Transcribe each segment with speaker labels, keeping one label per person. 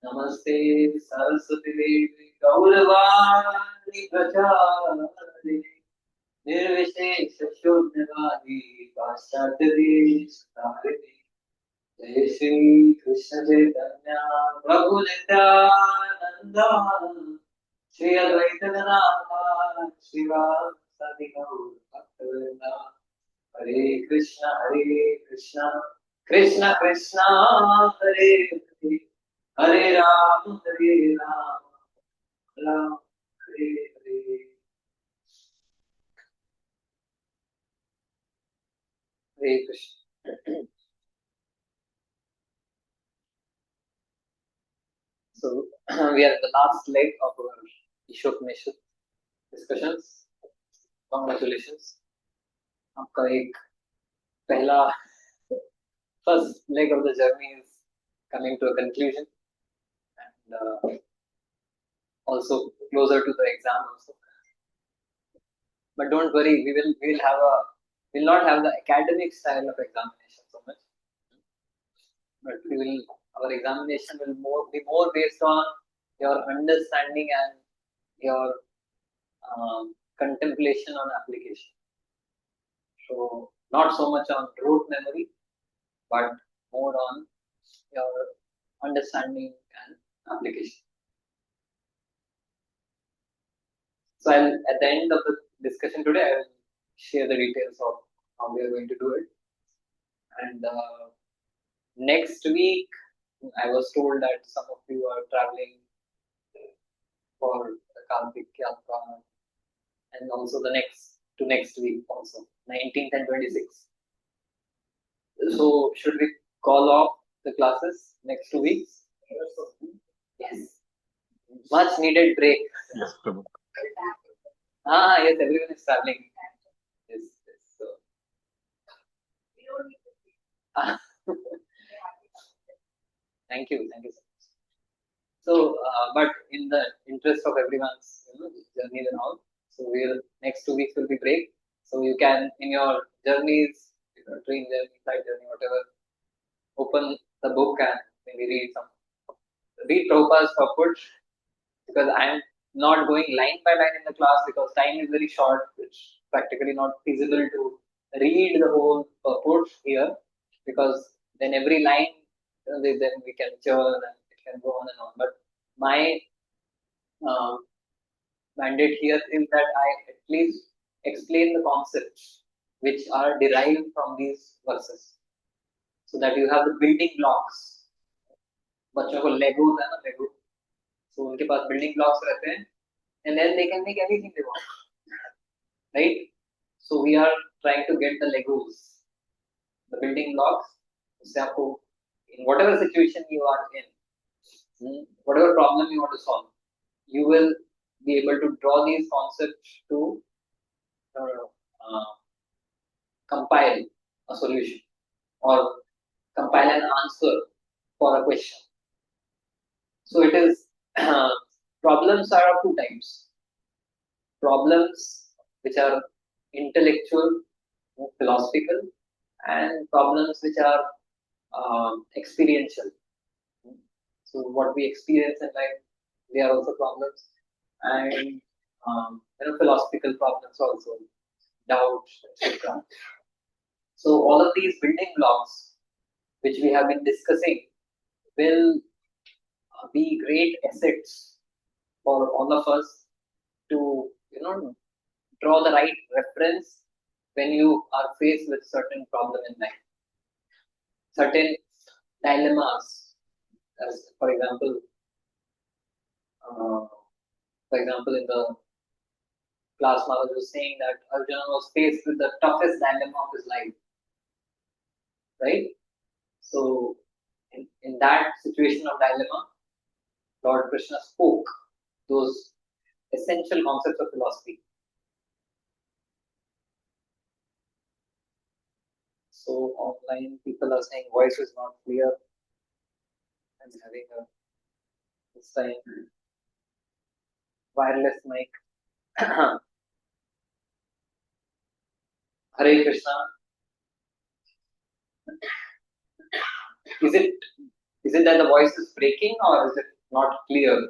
Speaker 1: नमस्ते सरस्वती देवी गौरवाणी प्रचारे निर्विशेष शून्यवादी पाश्चात्य देश तारिणी जय श्री कृष्ण चैतन्य प्रभु नित्यानंद श्री अद्वैत गदाधर श्रीवासादि गौर भक्तवृंद हरे कृष्ण कृष्ण कृष्ण हरे हरे हरे राम राम हरे हरे हरे Krishna. So we are at the last leg of our Ishopanishad discussions. Congratulations. आपका एक पहला first leg of the journey is coming to a conclusion, and also closer to the exam also. But don't worry, we will not have the academic style of examination so much, but our examination will be more based on your understanding and your contemplation on application. So not so much on rote memory, but more on your understanding and application. So at the end of the discussion today, I will share the details of how we are going to do it. And next week, I was told that some of you are traveling for the Kartik Yatra, and also the next week also, 19th and 26th. So should we call off the classes next 2 weeks? Yes. Much needed break.
Speaker 2: Yes, Prabhu.
Speaker 1: Yes, everyone is traveling. Yes. So. Thank you so much. So, but in the interest of everyone's journeys and all, so next 2 weeks will be break. So you can, in your journeys, train journey, flight journey, whatever, open the book and maybe read Prabhupada's purport, because I am not going line by line in the class because time is very short. It's practically not feasible to read the whole purport here, because then every line, then we can churn and it can go on and on. But my mandate here is that I at least explain the concepts which are derived from these verses, so that you have the building blocks. बच्चों को लेगो है ना, लेगो, so उनके पास building blocks रहते हैं, and then they can make anything they want, right? So we are trying to get the Legos, the building blocks. उससे आपको in whatever situation you are in, whatever problem you want to solve, you will be able to draw these concepts to compile a solution or compile an answer for a question. So it is problems are of two types. Problems which are intellectual, philosophical, and problems which are experiential. So what we experience in life, they are also problems, and philosophical problems also, doubts, etc. So all of these building blocks, which we have been discussing, will be great assets for all of us to draw the right reference when you are faced with certain problem in life, certain dilemmas. As for example, in the class, Maharaj was saying that Arjuna was faced with the toughest dilemma of his life, right? So in that situation of dilemma, Lord Krishna spoke those essential concepts of philosophy. So online people are saying voice is not clear. I'm having this time wireless mic. Hare Krishna. Is it Is it that the voice is breaking or is it not clear?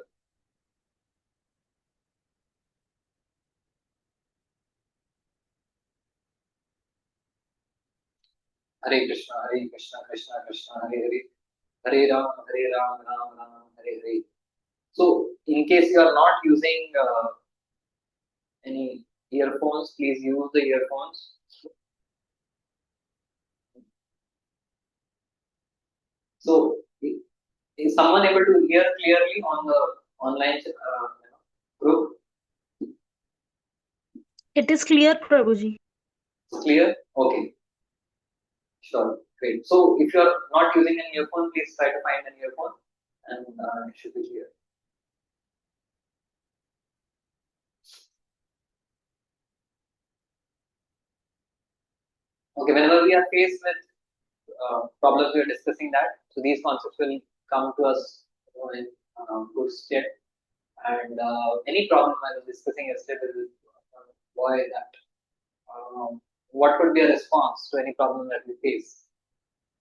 Speaker 1: Hare Krishna, Hare Krishna, Krishna Krishna, Hare Hare, Hare Ram, Hare Ram, Ram Ram, Hare Hare. So, in case you are not using any earphones, please use the earphones. So, is someone able to hear clearly on the online group?
Speaker 2: It is clear, Prabhuji.
Speaker 1: Clear? Okay, sure, great. So, if you are not using an earphone, please try to find an earphone and it should be clear. Okay, whenever we are faced with problems, we are discussing that. So, these concepts will come to us in good state. And any problem I was discussing yesterday will avoid that. What could be a response to any problem that we face?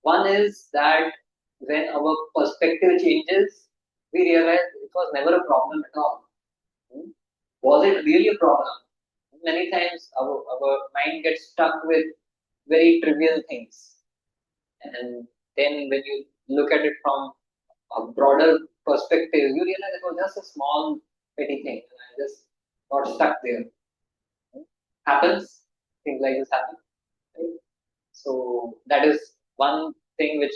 Speaker 1: One is that when our perspective changes, we realize it was never a problem at all. Hmm? Was it really a problem? Many times our mind gets stuck with very trivial things. And then when you look at it from a broader perspective, you realize it was just a small petty thing. And I just got stuck there. Happens, things like this happen. Right? So that is one thing which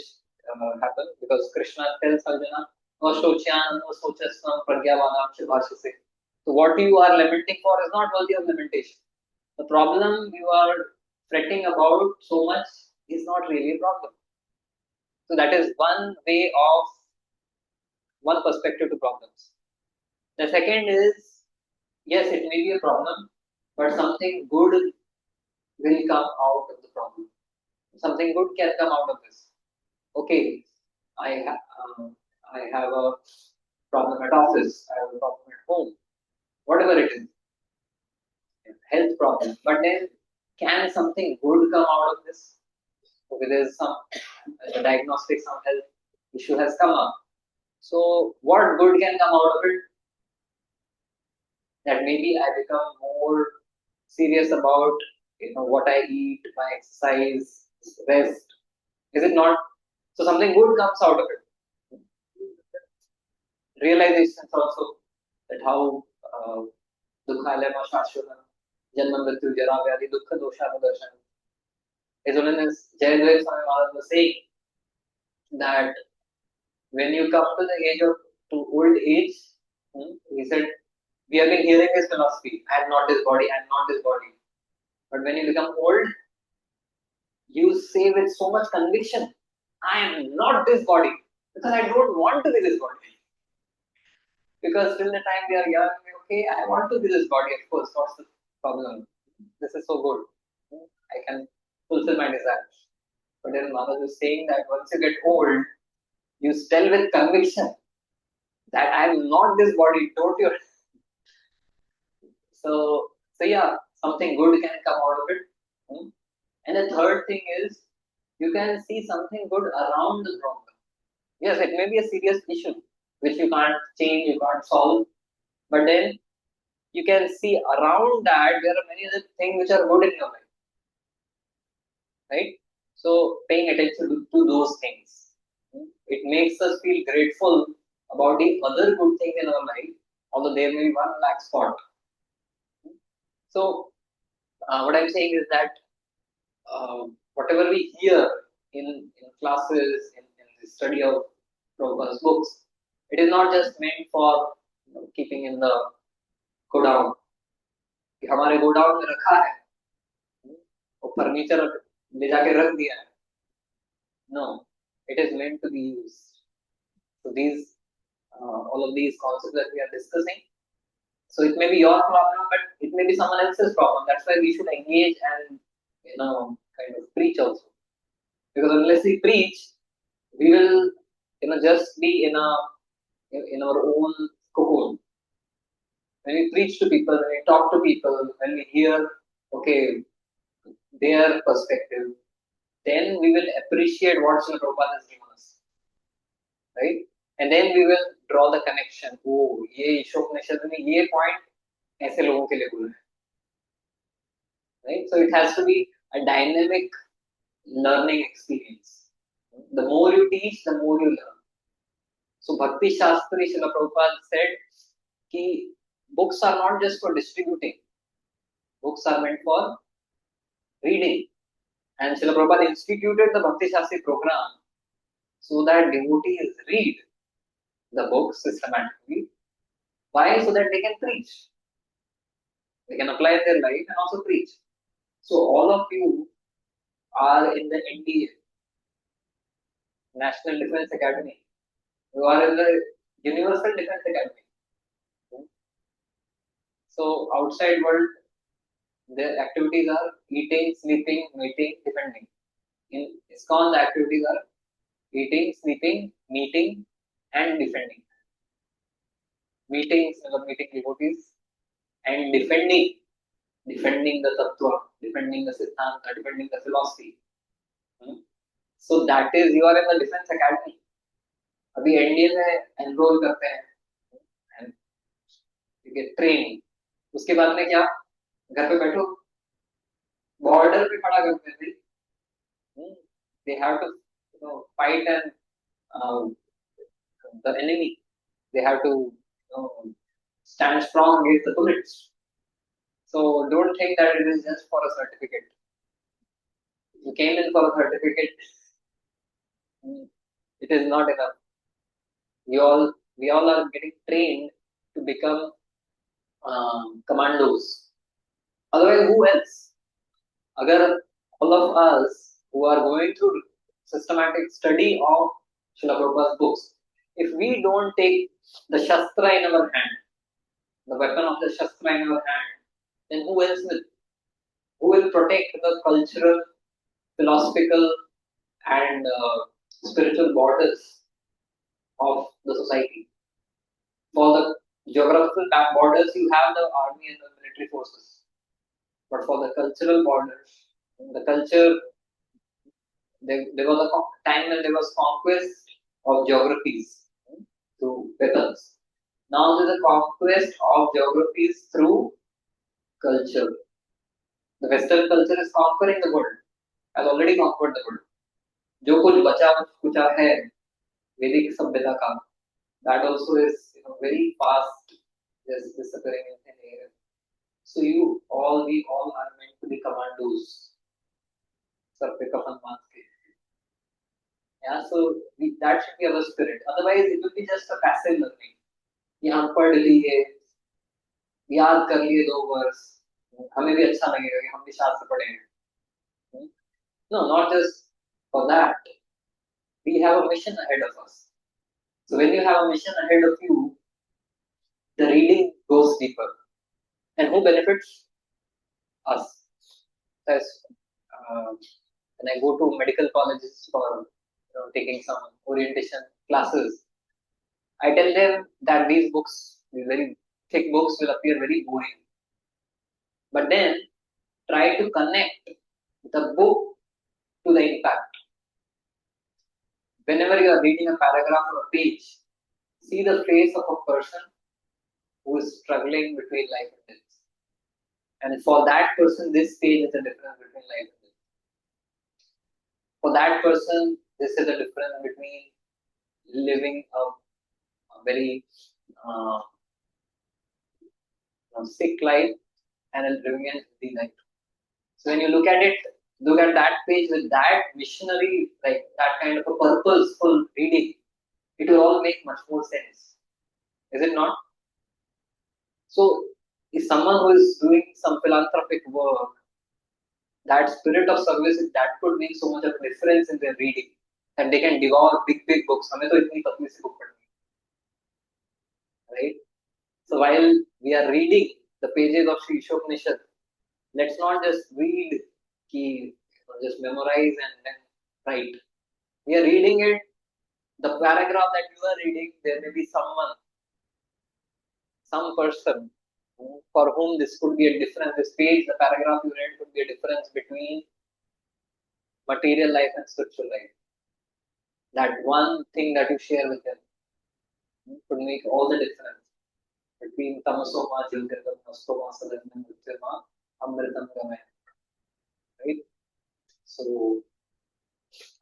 Speaker 1: happens because Krishna tells Arjuna, no shochyam, no sochasvam, pragyavanam shivashase. So what you are lamenting for is not worthy of lamentation. The problem you are fretting about so much is not really a problem. So that is one way of one perspective to problems. The second is yes, it may be a problem, but something good will come out of the problem. Something good can come out of this. Okay, I have I have a problem at office. I have a problem at home. Whatever it is, health problem. But then, can something good come out of this? Okay, there's some diagnostic, some health issue has come up. So, what good can come out of it? That maybe I become more serious about what I eat, my exercise, rest. Is it not? So something good comes out of it. Realizations also that how dukhalaya shashvatam janma mrityu jara vyadi dukkha dosha darshan. His Holiness Jayadeva Swami Maharaj was saying that when you come to the age of to old age, he said, we have been hearing this philosophy, I am not this body, I am not this body. But when you become old, you say with so much conviction, I am not this body because I don't want to be this body. Because till the time we are young, okay, I want to be this body, of course, what's the problem? This is so good. I can fulfill my desires. But then Maharaj is saying that once you get old, you tell with conviction that I am not this body, don't you? So yeah, something good can come out of it. And the third thing is, you can see something good around the problem. Yes, it may be a serious issue which you can't change, you can't solve, but then you can see around that there are many other things which are good in your life, right? So paying attention to those things, it makes us feel grateful about the other good things in our life, although there may be one black spot. So what I'm saying is that whatever we hear in classes, in the study of Prabhupada's books, it is not just meant for keeping in the godown. कि हमारे godown में रखा है और furniture ले जाके रख दिया है. No, it is meant to be used. So these all of these concepts that we are discussing, so it may be your problem but it may be someone else's problem. That's why we should engage and kind of preach also, because unless we preach, we will just be in our own cocoon. When we preach to people, when we talk to people, when we hear okay their perspective, then we will appreciate what Srila Prabhupada has given us. right? And then we will draw the connection. Oh, ये ईशोपनिषद में ये point ऐसे लोगों के लिए बोला है, right? So it has to be a dynamic learning experience. The more you teach, the more you learn. So Bhakti Shastri Srila Prabhupada said कि books are not just for distributing. Books are meant for reading. And Srila Prabhupada instituted the Bhakti Shastri program so that devotees read the books systematically. Why? So that they can preach. They can apply in their life and also preach. So all of you are in the NDA, National Defense Academy. You are in the Universal Defense Academy. So outside world, their activities are eating, sleeping, meeting, defending. In ISKCON, the activities are eating, sleeping, meeting, and defending. Meetings, meeting devotees, and defending the tattva, defending the siddhanta, defending the philosophy. So that is, you are in the Defense Academy. अभी NDA में enrol करते हैं and you get training. उसके बाद में क्या, घर पे बैठो, बॉर्डर पे खड़ा करते हैं. They have to fight and the enemy. They have to stand strong against the bullets. So don't think that it is just for a certificate. You came in for a certificate, it is not enough. We all are getting trained to become commandos. Otherwise, who else? Agar all of us who are going through systematic study of Srila Prabhupada's books, if we don't take the Shastra in our hand, the weapon of the Shastra in our hand, then who else will? Who will protect the cultural, philosophical, and spiritual borders of the society? For the geographical borders, you have the army and the military forces. But for the cultural borders, the culture, there was a time when there was conquest of geographies through weapons. Now there is a conquest of geographies through culture. The Western culture is conquering the world, has already conquered the world. जो कुछ बचा कुचा है वैदिक सभ्यता का, that also is very fast, just disappearing in thin air. So we all are meant to be commandos. Sir पे कफन बांध के. Yeah, so that should be our spirit. Otherwise, it will be just a passive learning. कि हम पढ़ लिए, याद कर लिए 2 वर्ष, हमें भी अच्छा लगेगा कि हम भी शास्त्र पढ़े हैं. No, not just for that. We have a mission ahead of us. So when you have a mission ahead of you, the reading goes deeper. And who benefits? Us. As when I go to medical colleges for taking some orientation classes, I tell them that these books, these very thick books, will appear very boring. But then try to connect the book to the impact. Whenever you are reading a paragraph or a page, see the face of a person who is struggling between life and death. And for that person, this page is the difference between life and death. For that person, this is the difference between living a very sick life and living a healthy life. So when you look at it, look at that page with that missionary, like that kind of a purposeful reading, it will all make much more sense. Is it not? So if someone who is doing some philanthropic work, that spirit of service, that could make so much of a difference in their reading, that they can devour big books. हमें तो इतनी पतली सी book पढ़नी, right? So while we are reading the pages of Sri Ishopanishad, let's not just read, just memorize and then write. We are reading it. The paragraph that you are reading, there may be someone, some person for whom this could be a difference. This page, the paragraph you read, could be a difference between material life and spiritual life. that one thing that you share with him could make all the difference between tamasoma jyotirgam nastoma sadanam mrityama amritam gamay. Right? So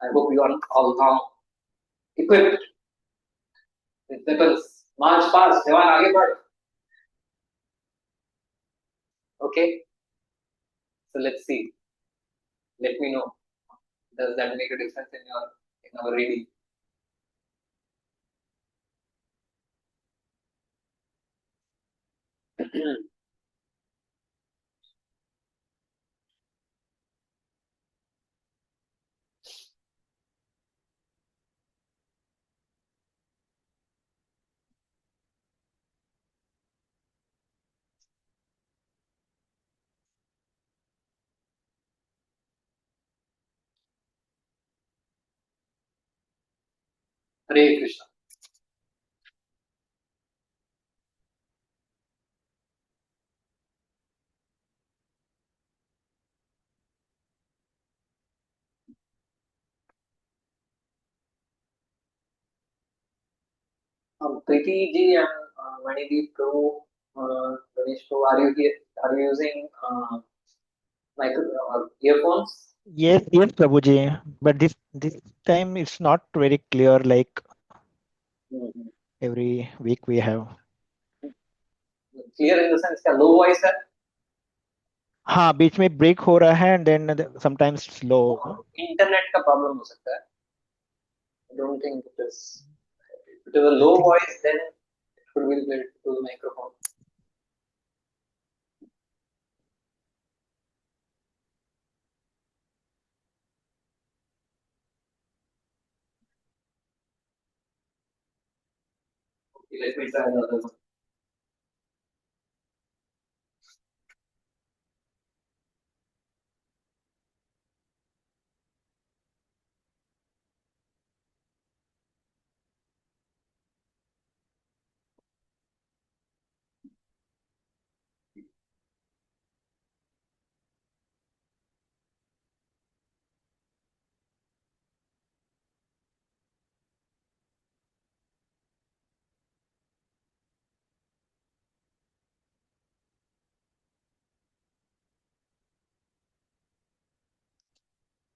Speaker 1: I hope you are all now equipped with weapons. March past, जवान आगे बढ़. Okay, so let's see. Let me know. Does that make a difference in our reading? Hare Krishna. Preeti ji and Manideep Prabhu, Ganesh Prabhu, are you here? Are you using micro earphones?
Speaker 3: Yes, Prabhuji. But this time it's not very clear like
Speaker 1: Mm-hmm.
Speaker 3: every week we have.
Speaker 1: Clear in the sense क्या low voice है?
Speaker 3: हाँ बीच में break हो रहा है and then sometimes slow.
Speaker 1: Internet का problem हो सकता है. I don't think it is. If it is a
Speaker 3: I
Speaker 1: low
Speaker 3: think
Speaker 1: voice, then it should be related to the microphone. Okay, let me try another one.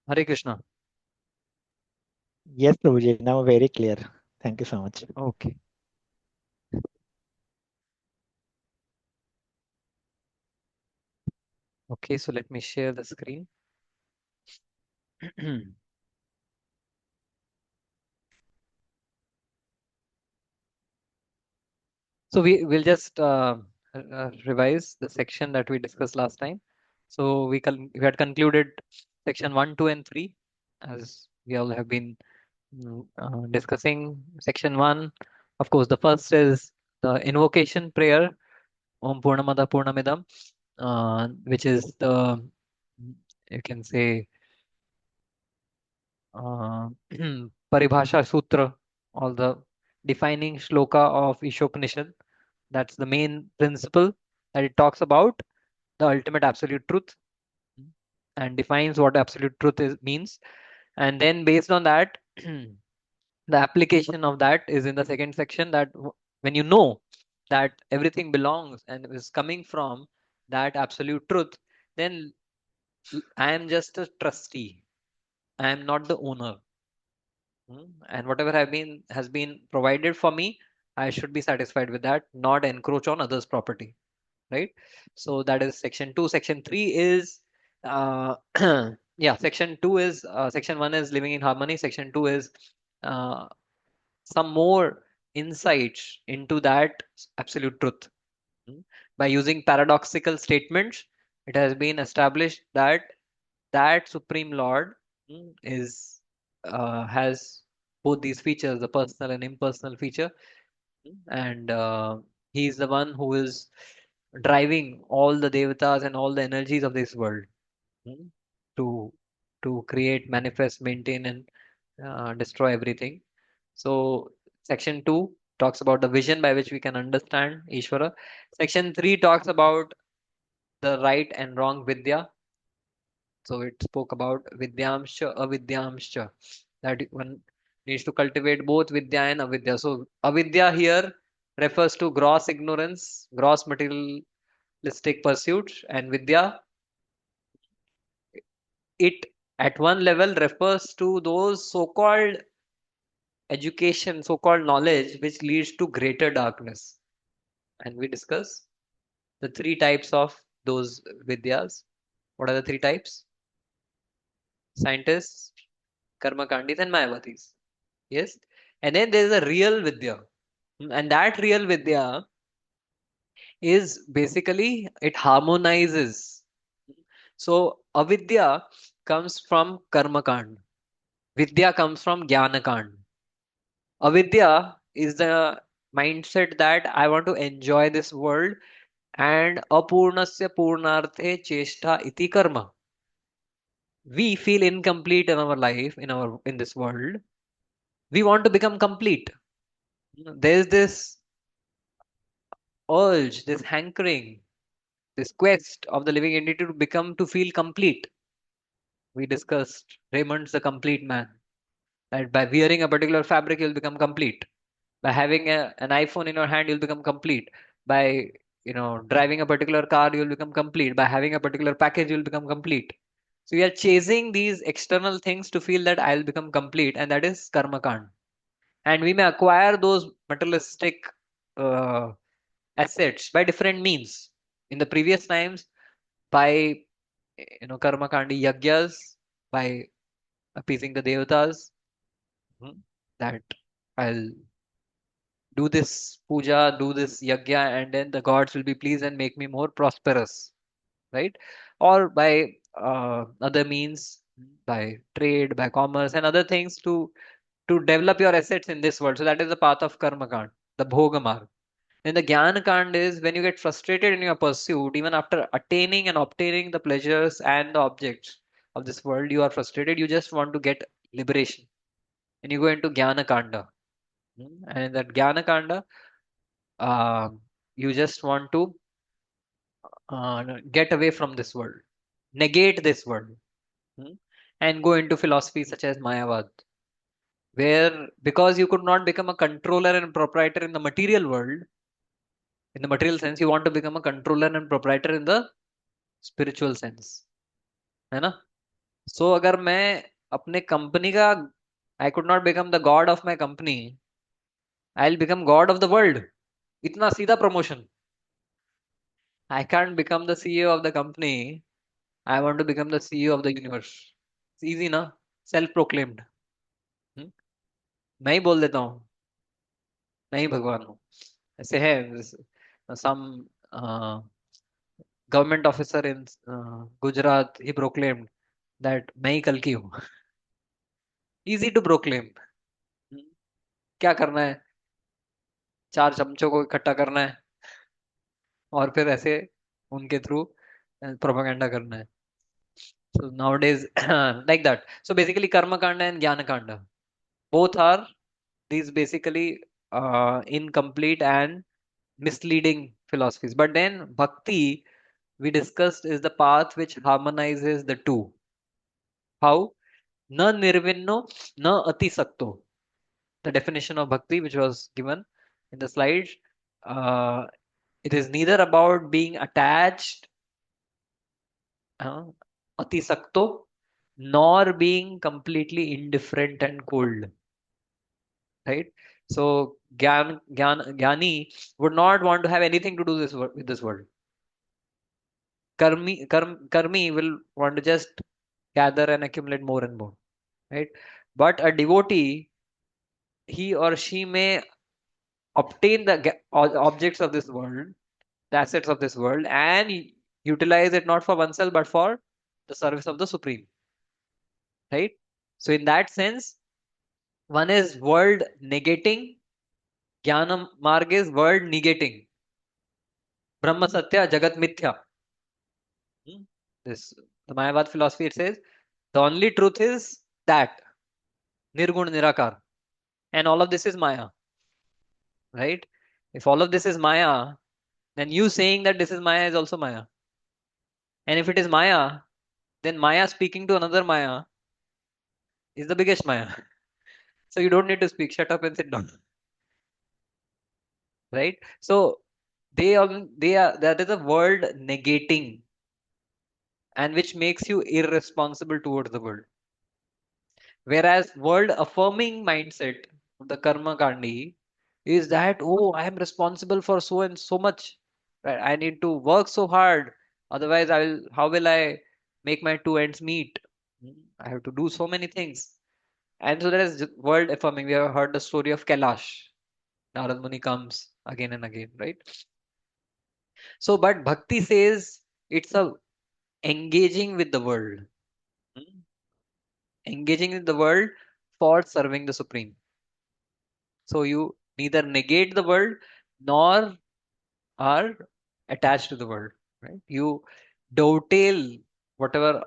Speaker 4: Hare Krishna.
Speaker 3: yes Prabhuji, now very clear. Thank you so much.
Speaker 4: Okay. Okay, so let me share the screen. So we will just revise the section that we discussed last time. So we had concluded section 1, 2, and 3, as we all have been discussing. Section 1, of course, the first is the invocation prayer, Om Purnamada Purnamidam, which is the, you can say, Paribhasha Sutra, all the defining shloka of Ishopanishad. That's the main principle that it talks about the ultimate absolute truth and defines what absolute truth means. And then based on that, the application of that is in the second section, that when you know that everything belongs and is coming from that absolute truth, then I am just a trustee. I am not the owner. And whatever has been provided for me, I should be satisfied with that, not encroach on others' property. Right? So that is section 2. Section 3 is yeah, section 2 is section 1 is living in harmony. Section 2 is uh, some more insights into that absolute truth. By using paradoxical statements, it has been established that Supreme Lord is has both these features, the personal and impersonal feature, and he is the one who is driving all the devatas and all the energies of this world mm, to create, manifest, maintain, and destroy everything. So section 2 talks about the vision by which we can understand Ishvara. Section 3 talks about the right and wrong vidya. So it spoke about vidyamsha, avidyamsha. That when needs to cultivate both vidya and avidya. So avidya here refers to gross ignorance, gross materialistic pursuits, and vidya, it at one level refers to those so-called education, so-called knowledge, which leads to greater darkness. And we discuss the three types of those vidyas. What are the three types? Scientists, karmakandis, and mayavatis. Yes. And then there is a real vidya. And that real vidya is basically it harmonizes. So avidya comes from karmakand. Vidya comes from jnanakand. Avidya is the mindset that I want to enjoy this world and apurnasya purnarthe cheshta iti karma. We feel incomplete in our life, in this world. We want to become complete. There's this urge, this hankering, this quest of the living entity to become to feel complete. We discussed Raymond's the complete man. That by wearing a particular fabric, you'll become complete. By having an iPhone in your hand, you'll become complete. By driving a particular car, you'll become complete. By having a particular package, you'll become complete. So we are chasing these external things to feel that I'll become complete, and that is karma kand. And we may acquire those materialistic uh, assets by different means. In the previous times, by karma kandi yagyas, by appeasing the devatas, that I'll do this puja, do this yagya, and then the gods will be pleased and make me more prosperous, right? Or by other means, by trade, by commerce, and other things to develop your assets in this world. So that is the path of karma kand, the bhoga marg. Then the jnana kand is when you get frustrated in your pursuit, even after attaining and obtaining the pleasures and the objects of this world, you are frustrated. You just want to get liberation, and you go into jnana kanda. And in that jnana kanda, uh, you just want to get away from this world, negate this world, hmm, and go into philosophy such as Mayavad, where because you could not become a controller and proprietor in the material world, in the material sense, you want to become a controller and proprietor in the spiritual sense, है ना? So अगर मैं अपने company का I could not become the god of my company, I'll become god of the world. इतना सीधा promotion. I can't become the CEO of the company. I want to become the CEO of the universe. It's easy ना? Self proclaimed. मैं ही बोल देता हूँ मैं ही भगवान हूँ ऐसे है some government officer in Gujarat he proclaimed that मैं ही कल की हूँ easy to proclaim क्या करना है चार चमचों को इकट्ठा करना है और फिर ऐसे उनके थ्रू प्रोपेगेंडा करना है so nowadays like that so basically karma kanda and jnana kanda both are these basically incomplete and misleading philosophies but then bhakti we discussed is the path which harmonizes the two how na nirvinno na atisakto the definition of bhakti which was given in the slides uh, it is neither about being attached uh, atisakto nor being completely indifferent and cold right so gyani would not want to have anything to do with this world karmi will want to just gather and accumulate more and more right but a devotee he or she may obtain the objects of this world the assets of this world and utilize it not for oneself but for the service of the supreme right so in that sense one is world negating jnana marg is world negating brahma satya jagat mithya this the mayavad philosophy it says the only truth is that nirgun nirakar and all of this is maya right if all of this is maya then you saying that this is maya is also maya and if it is maya then maya speaking to another maya is the biggest maya So you don't need to speak. Shut up and sit down. Right? So they are that is a world negating, and which makes you irresponsible towards the world. Whereas world affirming mindset of the karma kandi is that, oh, I am responsible for so and so much. Right? I need to work so hard. Otherwise, how will I make my two ends meet? I have to do so many things. And so that is world affirming. We have heard the story of Kailash. Narad Muni comes again and again, right? So, but Bhakti says it's a engaging with the world. Hmm? Engaging with the world for serving the Supreme. So you neither negate the world nor are attached to the world, right? You dovetail whatever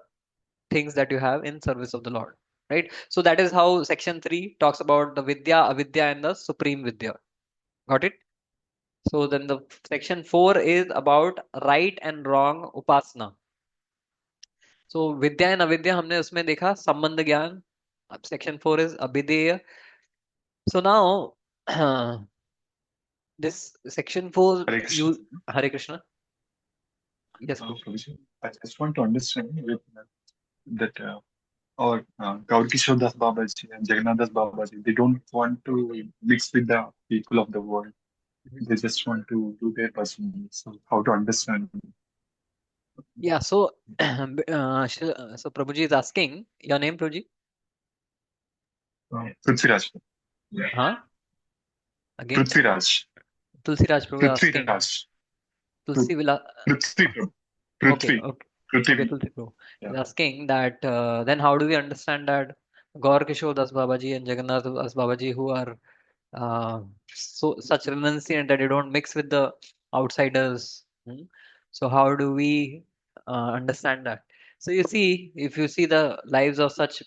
Speaker 4: things that you have in service of the Lord, right? So that is how section 3 talks about the Vidya, Avidya, and the Supreme Vidya. Got it? So then the section 4 is about right and wrong upasana. So Vidya and Avidya हमने उसमें देखा संबंध ज्ञान. Section 4 is Abhideya. So now this section 4
Speaker 5: Hare Krishna.
Speaker 4: you Hare Krishna. Yes,
Speaker 5: Prabhuji, I just want to understand with that our Gaur Kishore Das Babaji and Jagannath Das Babaji, they don't want to mix with the people of the world. They just want to do their personal. So how to understand?
Speaker 4: Yeah, so so Prabhuji is asking your name, Prabhuji?
Speaker 5: Prithviraj.
Speaker 4: Huh? Again?
Speaker 5: Prithviraj.
Speaker 4: Tulsiraj Prabhu asking.
Speaker 5: Prithviraj.
Speaker 4: Tulsi will
Speaker 5: Prithvi.
Speaker 4: okay,
Speaker 5: Prithvi.
Speaker 4: okay.
Speaker 5: Prithvi.
Speaker 4: Okay, Tulsi Prabhu.
Speaker 5: Yeah.
Speaker 4: He's asking that then how do we understand that Gaur Kishore Das Babaji and Jagannath Das Babaji who are so such renunciant that they don't mix with the outsiders. So how do we understand that? So you see, if you see the lives of such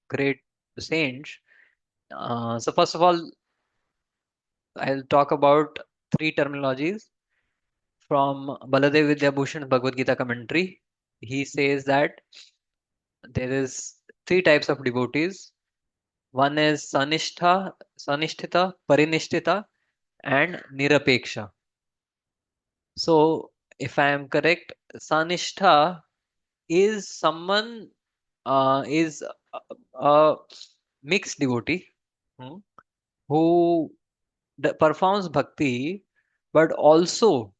Speaker 4: great saints, so first of all, I'll talk about three terminologies from Baladev Vidyabhushan's Bhagavad Gita commentary. He says that there is three types of devotees. One is Sanishtita, Parinishtita, and Nirapeksha. So, if I am correct, Sanishtha is someone is a mixed devotee hmm, who performs bhakti, but also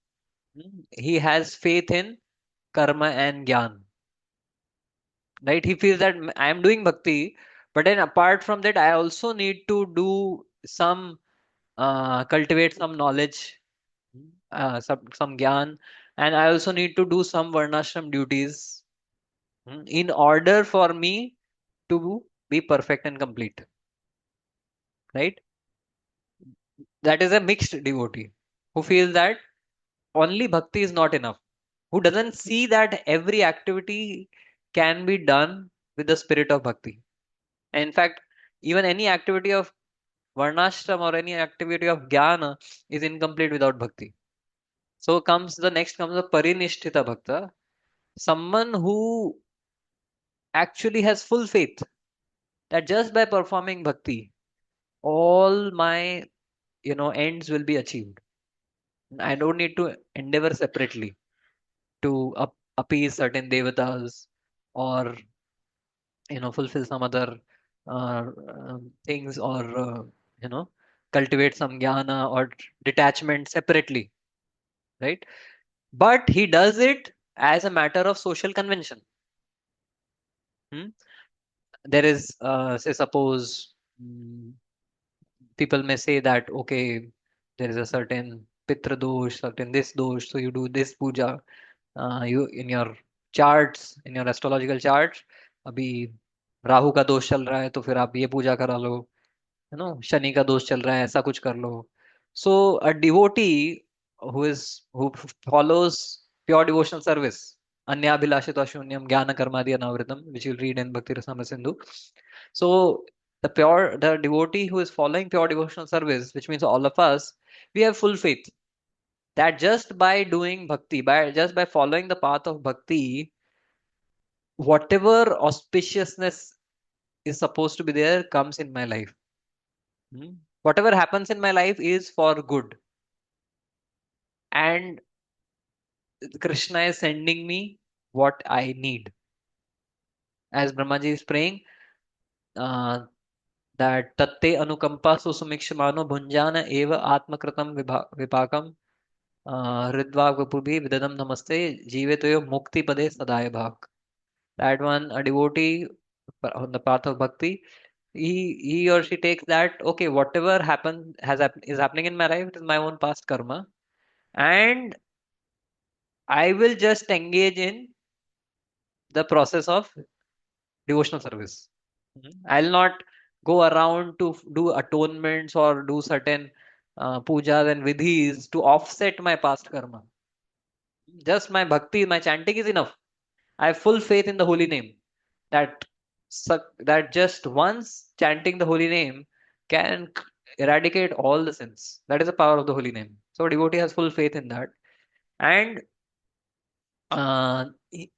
Speaker 4: he has faith in karma and gyan. Right? He feels that I am doing bhakti, but then apart from that, I also need to do some cultivate some knowledge, some gyan, and I also need to do some varnashram duties in order for me to be perfect and complete. Right? That is a mixed devotee who feels that only bhakti is not enough, who doesn't see that every activity can be done with the spirit of bhakti. And in fact, even any activity of varnashram or any activity of jnana is incomplete without bhakti. So comes the parinishtita bhakta, someone who actually has full faith that just by performing bhakti, all my ends will be achieved. I don't need to endeavor separately to appease certain devatas or fulfill some other things or you know cultivate some jnana or detachment separately, right? But he does it as a matter of social convention. Hmm? There is say suppose people may say that okay, there is a certain pitra dosh, certain this dosh, so you do this puja. You in your charts, in your astrological charts, अभी राहु का दोष चल रहा है तो फिर आप ये पूजा करा लो, शनि का दोष चल रहा है ऐसा कुछ कर लो. So a devotee who follows pure devotional service, अन्याभिलाषितो शून्यम ज्ञान कर्मादि अनावृतम, which you'll read in Bhakti Rasamrita Sindhu. So the devotee who is following pure devotional service, which means all of us, we have full faith that just by doing bhakti, just by following the path of bhakti, whatever auspiciousness is supposed to be there comes in my life. Whatever happens in my life is for good. And Krishna is sending me what I need. As Brahmaji is praying, that tatte anukampa susumikshmano bhunjana eva atmakritam vipakam hridva vapubhi vidadam namaste jivetoyo mukti pade sadaya bhak. That one, a devotee on the path of bhakti, he or she takes that, okay, whatever is happening in my life, it is my own past karma, and I will just engage in the process of devotional service. I'll not go around to do atonements or do certain pujas and vidhis to offset my past karma. Just my bhakti, my chanting is enough. I have full faith in the holy name that that just once chanting the holy name can eradicate all the sins. That is the power of the holy name. So devotee has full faith in that, and uh, he-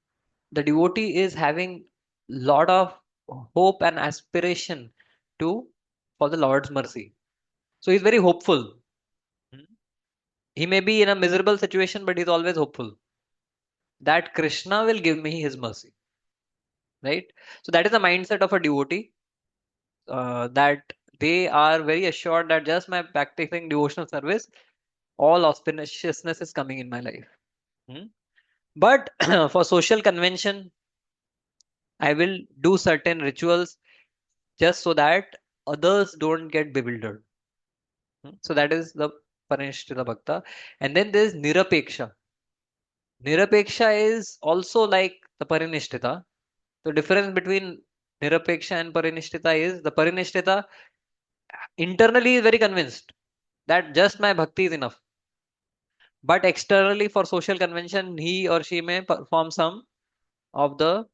Speaker 4: the devotee is having lot of hope and aspiration to for the Lord's mercy. So he's very hopeful. He may be in a miserable situation, but he's always hopeful that Krishna will give me his mercy. Right? So that is the mindset of a devotee. That they are very assured that just by practicing devotional service, all auspiciousness is coming in my life. But for social convention, I will do certain rituals just so that others don't get bewildered. So that is the Parishtita Bhakta. And then there is Nirapeksha. Nirapeksha is also like the Parinishtita. The difference between Nirapeksha and Parinishtita is the Parinishtita internally is very convinced that just my bhakti is enough. But externally, for social convention, he or she may perform some of the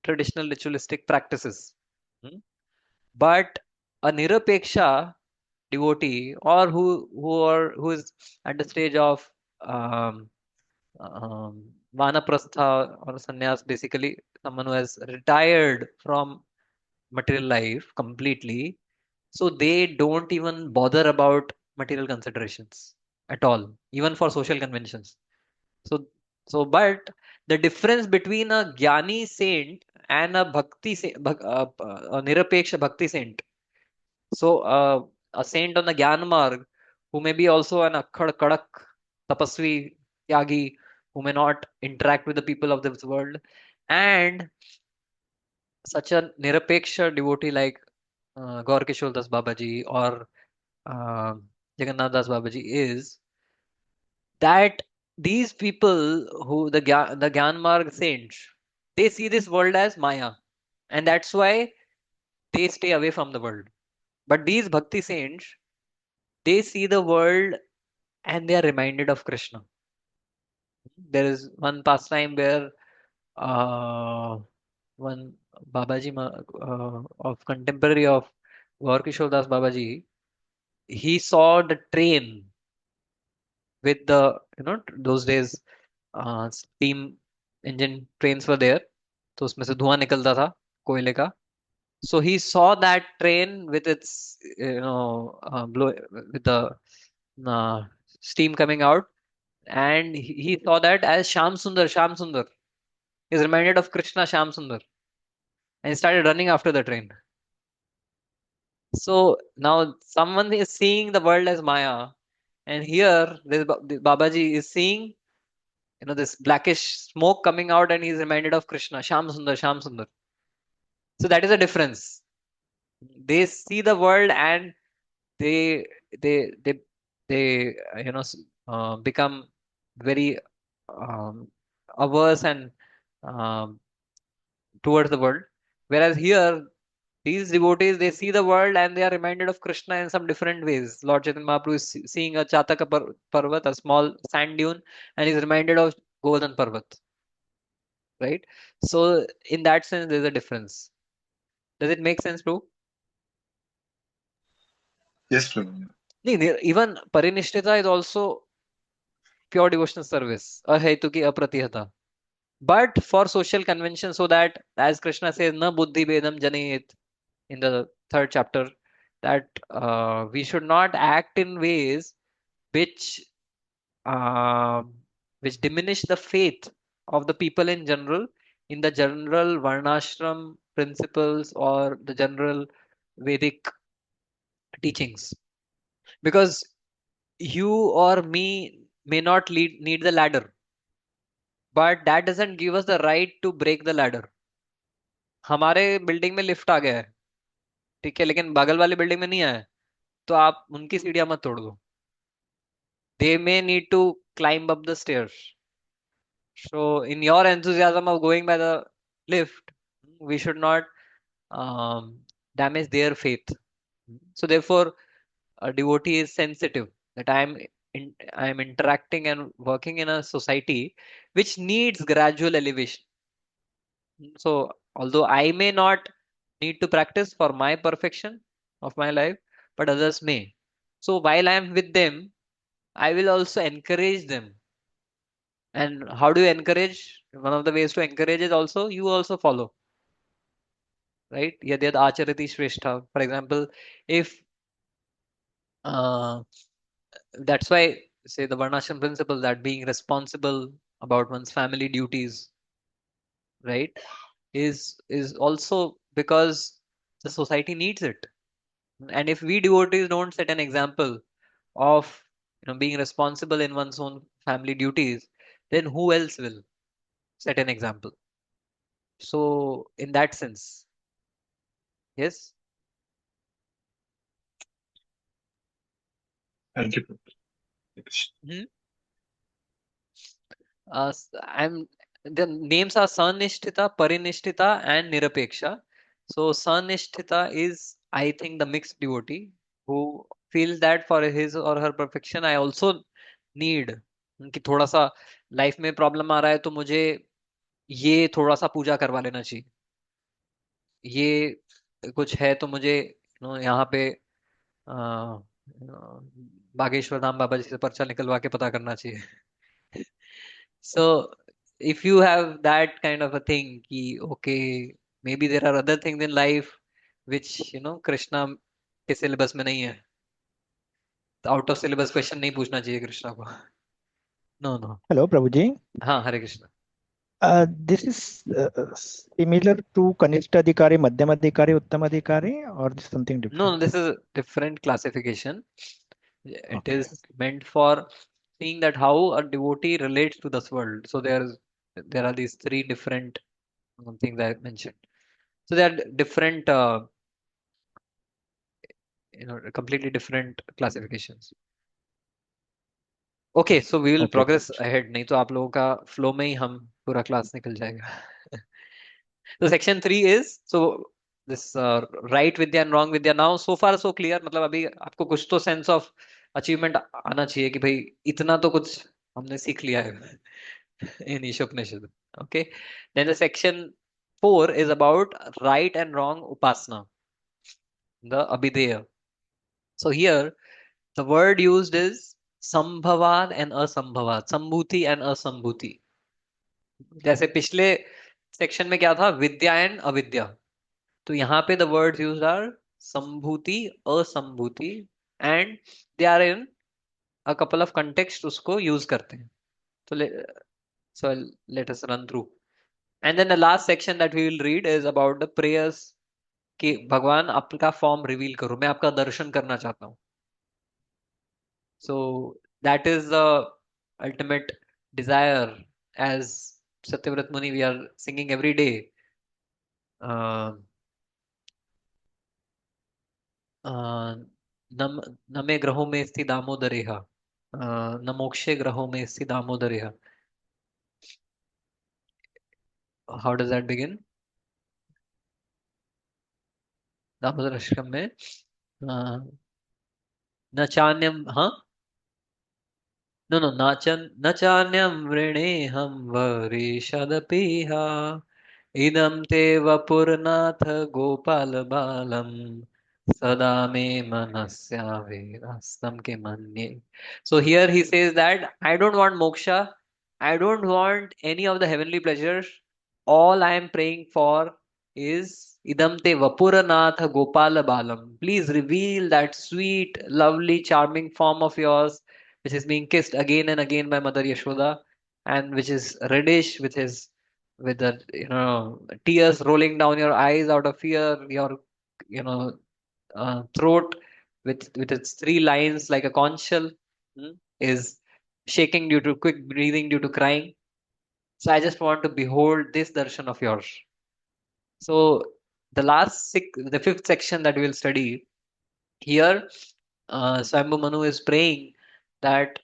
Speaker 4: traditional ritualistic practices. But a Nirapeksha devotee, or who is at the stage of um, vanaprastha or sannyas, basically someone who has retired from material life completely, so they don't even bother about material considerations at all, even for social conventions. So, but the difference between a jnani saint and a a nirapeksha bhakti saint. So, a saint on the Gyan Marg, who may be also an Akhad Kadak Tapasvi Tyagi, who may not interact with the people of this world, and such a Nirapeksha devotee like Gaur Kishore Das Babaji or uh, Jagannath Das Babaji is that these people who the Gyan Marg saints, they see this world as Maya, and that's why they stay away from the world. But these Bhakti saints, they see the world and they are reminded of Krishna. There is one pastime where one Babaji of contemporary of Gaur Kishore Das Babaji, he saw the train with the those days steam engine trains were there, तो उसमें से धुआं निकलता था कोयले का. So he saw that train with its blow with the uh, steam coming out, and he saw that as Sham Sundar, Sham Sundar. He's reminded of Krishna Sham Sundar, and he started running after the train. So now someone is seeing the world as Maya, and here this Babaji is seeing this blackish smoke coming out, and he's reminded of Krishna Sham Sundar, Sham Sundar. So that is the difference. They see the world and they they they they become very averse and um, towards the world, whereas here these devotees, they see the world and they are reminded of Krishna in some different ways. Lord Chaitanya Mahaprabhu is seeing a Chataka Parvat, a small sand dune, and he's reminded of Govardhan Parvat, right? So in that sense there's a difference. Does it make sense, bro?
Speaker 5: Yes, Prabhu.
Speaker 4: Even Parinishtita is also pure devotional service, ahetuki apratihata. But for social convention, so that as Krishna says, na buddhi bedam janayet, in the third chapter that we should not act in ways which uh, which diminish the faith of the people in general, in the general varnashram principles or the general Vedic teachings. Because you or me may not need the ladder, but that doesn't give us the right to break the ladder. हमारे building में lift आ गया है, ठीक है, लेकिन बगल वाली building में नहीं आया है, तो आप उनकी सीढ़ियां मत तोड़ दो. They may need to climb up the stairs. So, in your enthusiasm of going by the lift, we should not damage their faith. So, therefore, a devotee is sensitive that I am interacting and working in a society which needs gradual elevation. So, although I may not need to practice for my perfection of my life, but others may. So, while I am with them, I will also encourage them. And how do you encourage? One of the ways to encourage is also you also follow, right? Yadyad acharati shrestha. For example, if uh, that's why say the Varnashram principle that being responsible about one's family duties, right, is also because the society needs it. And if we devotees don't set an example of being responsible in one's own family duties, then who else will set an example? So in that sense, yes.
Speaker 5: Thank you, Prabhuji.
Speaker 4: Hmm? I'm the names are Sanishtita, Parinishtita, and Nirapeksha. So Sanishtita is, I think, the mixed devotee who feels that for his or her perfection, I also need कि थोड़ा सा life में problem आ रहा है तो मुझे ये थोड़ा सा पूजा करवा लेना चाहिए, ये कुछ है तो मुझे यहाँ पे बागेश्वर धाम बाबा जी से पर्चा निकलवा के पता करना चाहिए. So if you have that kind of a thing कि okay, maybe there are other things in life which Krishna के सिलेबस में नहीं है, आउट ऑफ सिलेबस क्वेश्चन नहीं पूछना चाहिए कृष्णा को. No no.
Speaker 3: Hello, Prabhuji.
Speaker 4: हाँ, Hare Krishna.
Speaker 3: This is similar to Kanishta Adhikari, Madhyama Adhikari, Uttama Adhikari, or this is something
Speaker 4: No,
Speaker 3: different?
Speaker 4: no, this is a different classification. It
Speaker 3: Okay.
Speaker 4: is meant for seeing that how a devotee relates to this world. So there are these three different things I mentioned. So they are different, completely different classifications. Okay, so we will
Speaker 3: Okay,
Speaker 4: progress
Speaker 3: Prabhuji.
Speaker 4: Ahead, नहीं तो आप लोगों का flow में ही हम पूरा class निकल जाएगा. तो section 3 is so this right Vidya and wrong Vidya. Now so far so clear, मतलब अभी आपको कुछ तो सेंस ऑफ अचीवमेंट आना चाहिए कि भाई इतना तो कुछ हमने सीख लिया है in Ishopanishad. Okay, then the section 4 is about right and wrong upasana, the abhideya. So here the word used is संभवाद and असंभवाद, संभूति and असंभूति. जैसे पिछले सेक्शन में क्या था, विद्या एंड अविद्या, तो यहाँ पे द वर्ड्स यूज्ड आर संभूति, असंभूति, and they are in a couple of context उसको यूज करते हैं. तो so let us run through, and then the last section that we will read is about the prayers कि भगवान आपका form reveal करो, मैं आपका दर्शन करना चाहता हूँ. So that is the ultimate desire. As Satyavrat Muni, we are singing every day. नम नमे ग्रहों में स्थित दामोदरेह, न मोक्षे ग्रहों में स्थित दामोदरेह. How does that begin? Damodar Ashtakam में न चान्यम, हाँ, नो नो, नाचन न चान्यम वृणेहम वरीषदपीहा इदं ते वपुरनाथ गोपाल बालम सदा मे मनस्यावेदास्तं के मन्ये. So here he says that I don't want moksha, I don't want any of the heavenly pleasures. All I am praying for is idam te vapuranath gopala balam. Please reveal that sweet, lovely, charming form of yours, which is being kissed again and again by Mother Yashoda, and which is reddish, which is with the tears rolling down your eyes out of fear, your you know throat with its three lines like a conch shell, is shaking due to quick breathing due to crying. So I just want to behold this darshan of yours. So the fifth section that we'll study here, Swambhu Manu is praying that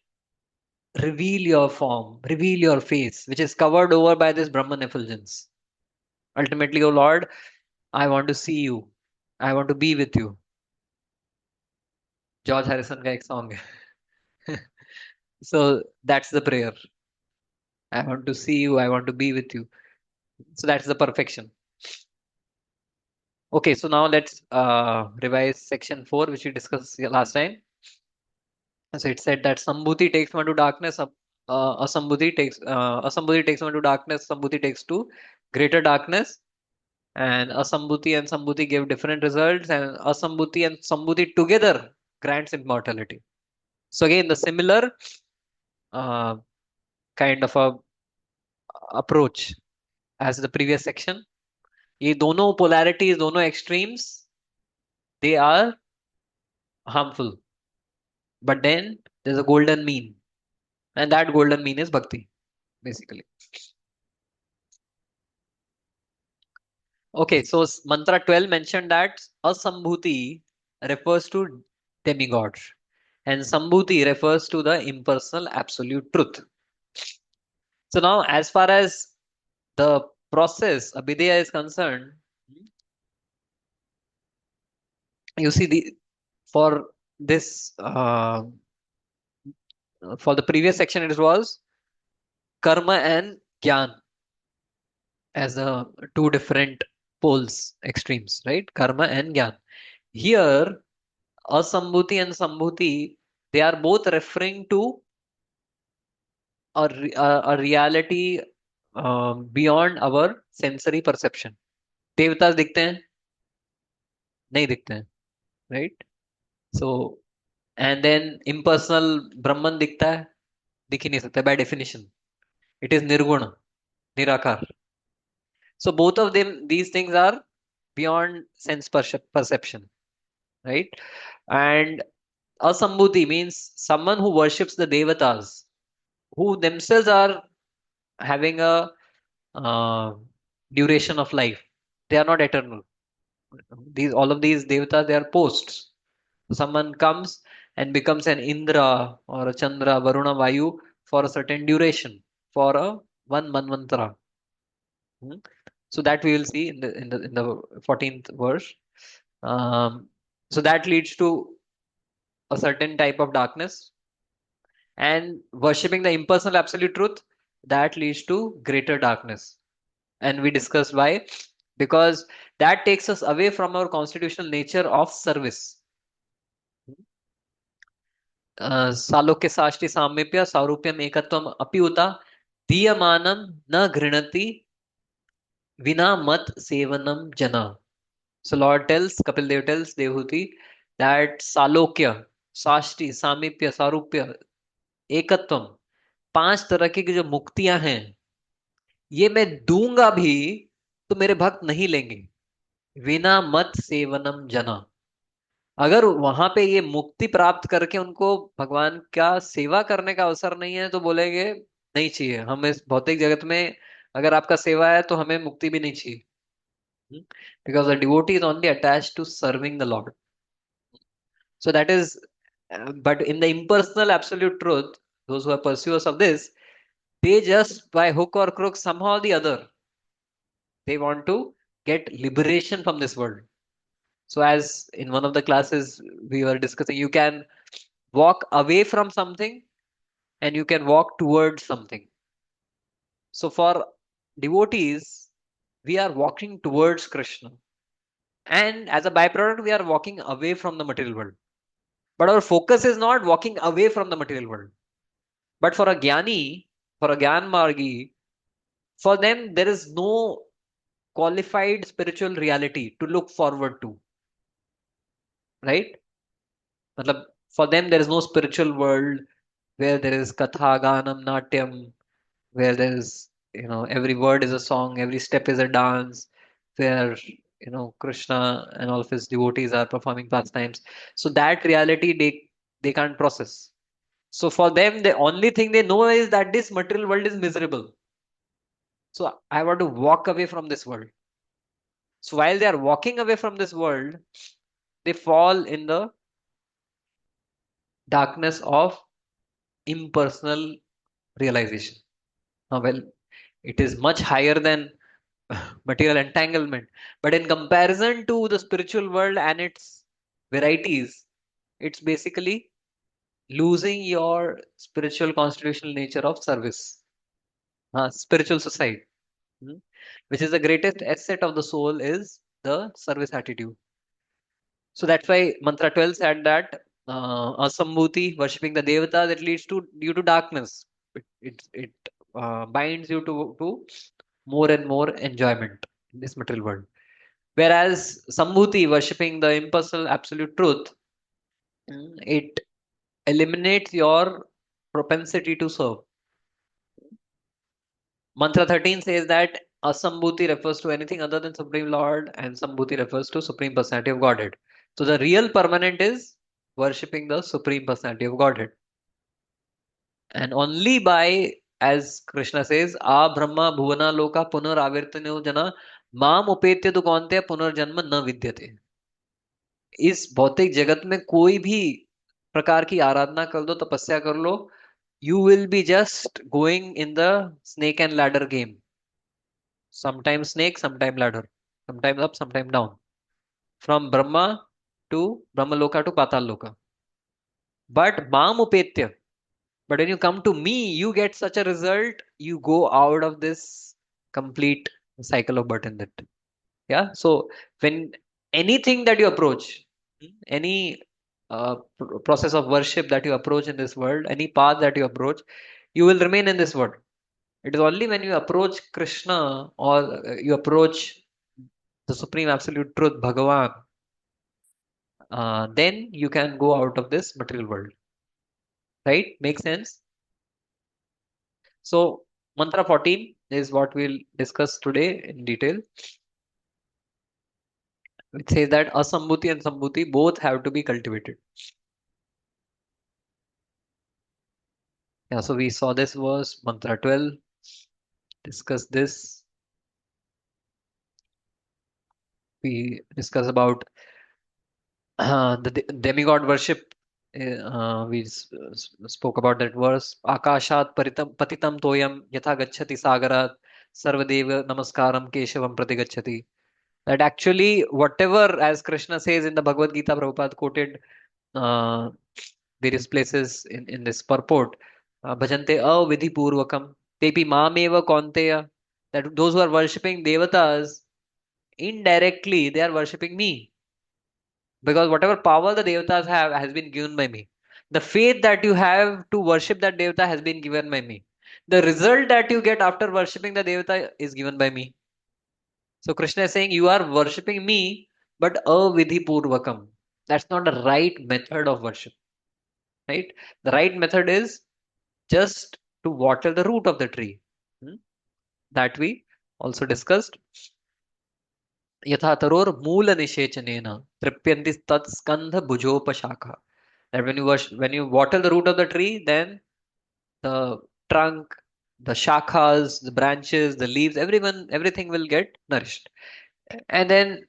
Speaker 4: reveal your form, reveal your face, which is covered over by this Brahman effulgence. Ultimately, O Lord, I want to see you. I want to be with you. George Harrison का एक song है. So that's the prayer. I want to see you. I want to be with you. So that's the perfection. Okay, so now let's revise section 4, which we discussed last time. So it said that Sambhuti takes one to darkness, Asambhuti takes one to darkness, Sambhuti takes to greater darkness, and Asambhuti and Sambhuti give different results, and Asambhuti and Sambhuti together grants immortality. So again, the similar kind of a approach as the previous section. ये दोनों polarities, दोनों extremes, they are harmful. But then there's a golden mean, and that golden mean is bhakti, basically. Okay, so mantra 12 mentioned that asambhuti refers to demigods, and sambhuti refers to the impersonal absolute truth. So now, as far as the process abhidheya is concerned, you see for this for the previous section it was karma and gyan as the two different poles, extremes, right? Karma and gyan. Here, asambhuti and sambhuti, they are both referring to a reality beyond our sensory perception. देवतास दिखते हैं, नहीं दिखते हैं, right? So, and then impersonal Brahman दिखता है, दिख ही नहीं सकता by definition. It is nirguna, nirakar. So both of them, these things are beyond sense perception, right? And asambhuti means someone who worships the devatas, who themselves are having a duration of life. They are not eternal. All of these devatas, they are posts. Someone comes and becomes an Indra or a Chandra, Varuna, Vayu for a certain duration, for a one manvantara. So that we will see in the 14th verse. So that leads to a certain type of darkness, and worshipping the impersonal absolute truth, that leads to greater darkness. And we discussed why, because that takes us away from our constitutional nature of service. सालोक्य साष्टि सामीप्य सारूप्यम एकत्वम अपि उता दीयमानं न घृणति vina mat sevanam jana. So Lord tells, Kapil Dev tells Devhuti that salokya, साष्टि, सामीप्य, सारूप्य, एकत्वम, 5 तरह की जो मुक्तियां हैं, ये मैं दूंगा भी तो मेरे भक्त नहीं लेंगे. विना मत सेवनम जना. अगर वहां पे ये मुक्ति प्राप्त करके उनको भगवान का सेवा करने का अवसर नहीं है तो बोलेंगे नहीं चाहिए, हम इस भौतिक जगत में अगर आपका सेवा है तो हमें मुक्ति भी नहीं चाहिए. Because the devotee is only attached to serving the Lord. So that is, but in the impersonal absolute truth, those who are pursuers of this, they just by hook or crook, somehow or the other, they want to get liberation from this world. So as in one of the classes we were discussing, you can walk away from something and you can walk towards something. So for devotees, we are walking towards Krishna. And as a byproduct, we are walking away from the material world. But our focus is not walking away from the material world. But for a jnani, for a Gyan Margi, for them there is no qualified spiritual reality to look forward to, right? Matlab, for them, there is no spiritual world where there is katha, ganam, natyam, where there is, every word is a song, every step is a dance, where, Krishna and all of his devotees are performing pastimes. So that reality they can't process. So for them, the only thing they know is that this material world is miserable. So I want to walk away from this world. So while they are walking away from this world, they fall in the darkness of impersonal realization. Now, well, it is much higher than material entanglement, but in comparison to the spiritual world and its varieties, it's basically losing your spiritual constitutional nature of service, spiritual society, hmm, which is the greatest asset of the soul is the service attitude. So that's why mantra 12 said that asambhuti, worshipping the devata, that leads to due to darkness. It binds you to more and more enjoyment in this material world. Whereas sambhuti, worshipping the impersonal absolute truth, it eliminates your propensity to serve. Mantra 13 says that asambhuti refers to anything other than Supreme Lord, and sambhuti refers to Supreme Personality of Godhead. So the real permanent is worshipping the Supreme Personality of Godhead. And only by, as Krishna says, A Brahma Bhuvana Loka Punar Avirtano Jana Mam Upetya Tu Kaunteya Punarjanma Na Vidyate. इस भौतिक जगत में कोई भी प्रकार की आराधना कर दो, तपस्या कर लो, you will be just going in the snake and ladder game. Sometimes snake, sometimes ladder, sometimes up, sometimes down. From Brahma to Brahmaloka to Patal But Mam Upetya. But when you come to me, you get such a result, you go out of this complete cycle of birth and death. Yeah. So when anything that you approach, any process of worship that you approach in this world, any path that you approach, you will remain in this world. It is only when you approach Krishna or you approach the Supreme Absolute Truth, Bhagavan, then you can go out of this material world. Right? Makes sense? So, Mantra 14 is what we'll discuss today in detail. It says that Asambhuti and Sambhuti both have to be cultivated. Yeah, so we saw this verse, Mantra 12, discussed this. We discussed about the demigod worship. We spoke about that verse. Akashat patitam toyam yatha gacchati sagarat sarvadeva namaskaram keshavam pratigacchati. That actually, whatever, as Krishna says in the Bhagavad Gita, Prabhupada quoted uh, various places in this purport, bhajante avidhi purvakam tepi mameva kaunteya, that those who are worshipping devatas, indirectly they are worshipping me, because whatever power the devatas have has been given by me. The faith that you have to worship that devata has been given by me. The result that you get after worshipping the devata is given by me. So Krishna is saying you are worshipping me, but avidhi purvakam. That's not the right method of worship. Right? The right method is just to water the root of the tree. That we also discussed. यथा तरोर मूल निषेचनेन तृप्यन्ति तत्स्कंध भुजोपशाखा. That when you water the root of the tree, then the trunk, the shakhas, the branches, the leaves, everything will get nourished. And then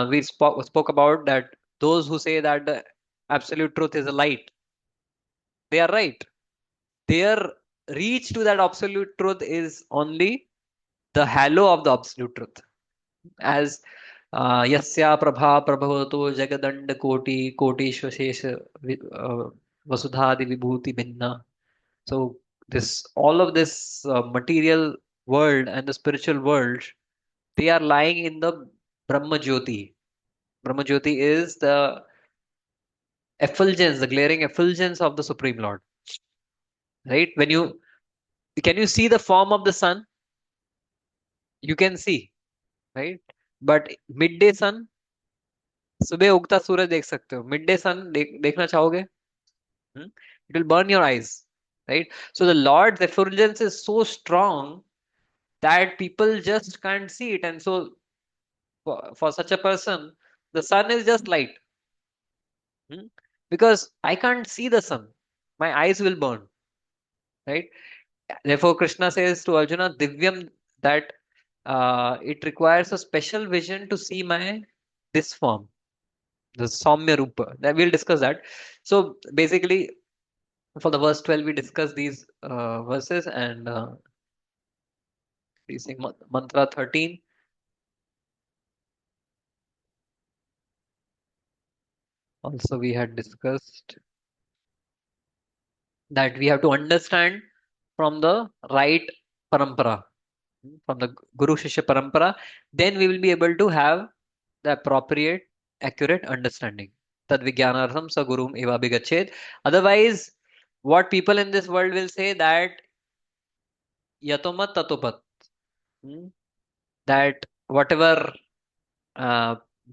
Speaker 4: we spoke about that those who say that the absolute truth is a light, they are right. Their reach to that absolute truth is only the halo of the absolute truth. As yasya prabha prabhavato jagadanda koti kotishvashesha vasudhadi vibhuti bhinna. So this all of this material world and the spiritual world, they are lying in the Brahma Jyoti. Brahma Jyoti is the effulgence, the glaring effulgence of the Supreme Lord. Right? When you can you see the form of the sun? you can see, right? But midday sun, सुबह उगता सूरज देख सकते हो, midday sun देखना चाहोगे? It will burn your eyes, right? So the Lord's effulgence is so strong that people just can't see it, and so for such a person, the sun is just light. Because I can't see the sun, my eyes will burn, right? Therefore, Krishna says to Arjuna, Divyam, that it requires a special vision to see my this form, the Saumya Rupa. That we'll discuss that. So basically, for the verse 12, we discuss these verses, and we sing mantra 13. Also, we had discussed that we have to understand from the right parampara, from the Guru Shishya parampara, then we will be able to have the appropriate, accurate understanding. Tad Vijnanartham sa gurum eva bigachet. Otherwise, what people in this world will say that yatomat tatopat, that whatever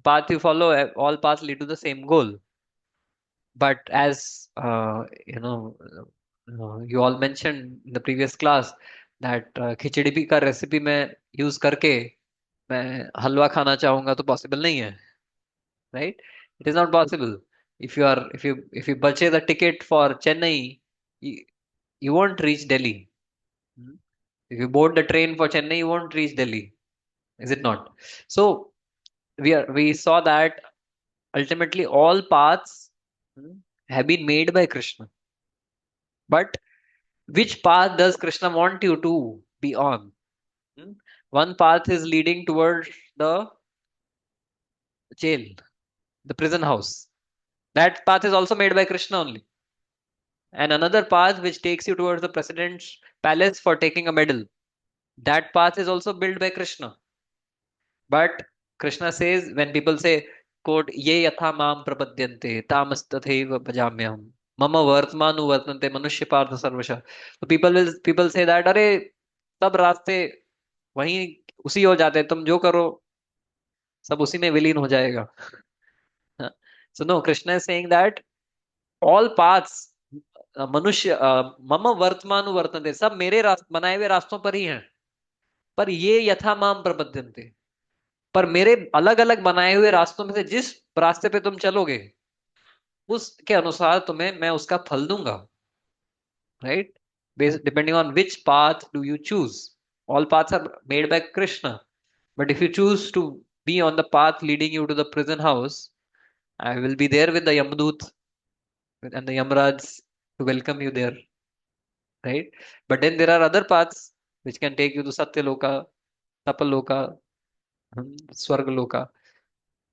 Speaker 4: path you follow, all paths lead to the same goal. But as you all mentioned in the previous class that खिचड़ी का recipe में use करके मैं हलवा खाना चाहूंगा तो possible नहीं है, right? It is not possible. If you purchase a ticket for Chennai, you, you won't reach Delhi. If you board the train for Chennai, you won't reach Delhi, is it not? So we saw that ultimately all paths have been made by Krishna. But which path does Krishna want you to be on? One path is leading towards the jail, the prison house. That path is also made by Krishna only. And another path which takes you towards the president's palace for taking a medal. That path is also built by Krishna. But Krishna says, when people say, quote, ye yatha mam prapadyante tamas tathaiva bhajamyaham mama vartmanu vartante manushya partha sarvasha. So people say that, अरे सब रास्ते वहीं उसी हो जाते, तुम जो करो सब उसी में विलीन हो जाएगा. So no, Krishna is saying that all paths मनुष्य मम वर्तमानु वर्तन्ते, सब मेरे बनाए हुए रास्तों पर ही हैं. पर ये यथा माम प्रपद्यन्ते, पर मेरे अलग अलग बनाए हुए रास्तों में से जिस रास्ते पे तुम चलोगे उसके अनुसार तुम्हें मैं उसका फल दूंगा, right? Depending on which path do you choose. All paths are made by Krishna, but if you choose to be on the path leading you to the prison house, I will be there with the Yamdut and the Yamraj to welcome you there, right? But then there are other paths which can take you to Satyaloka, Tapaloka, Swargaloka.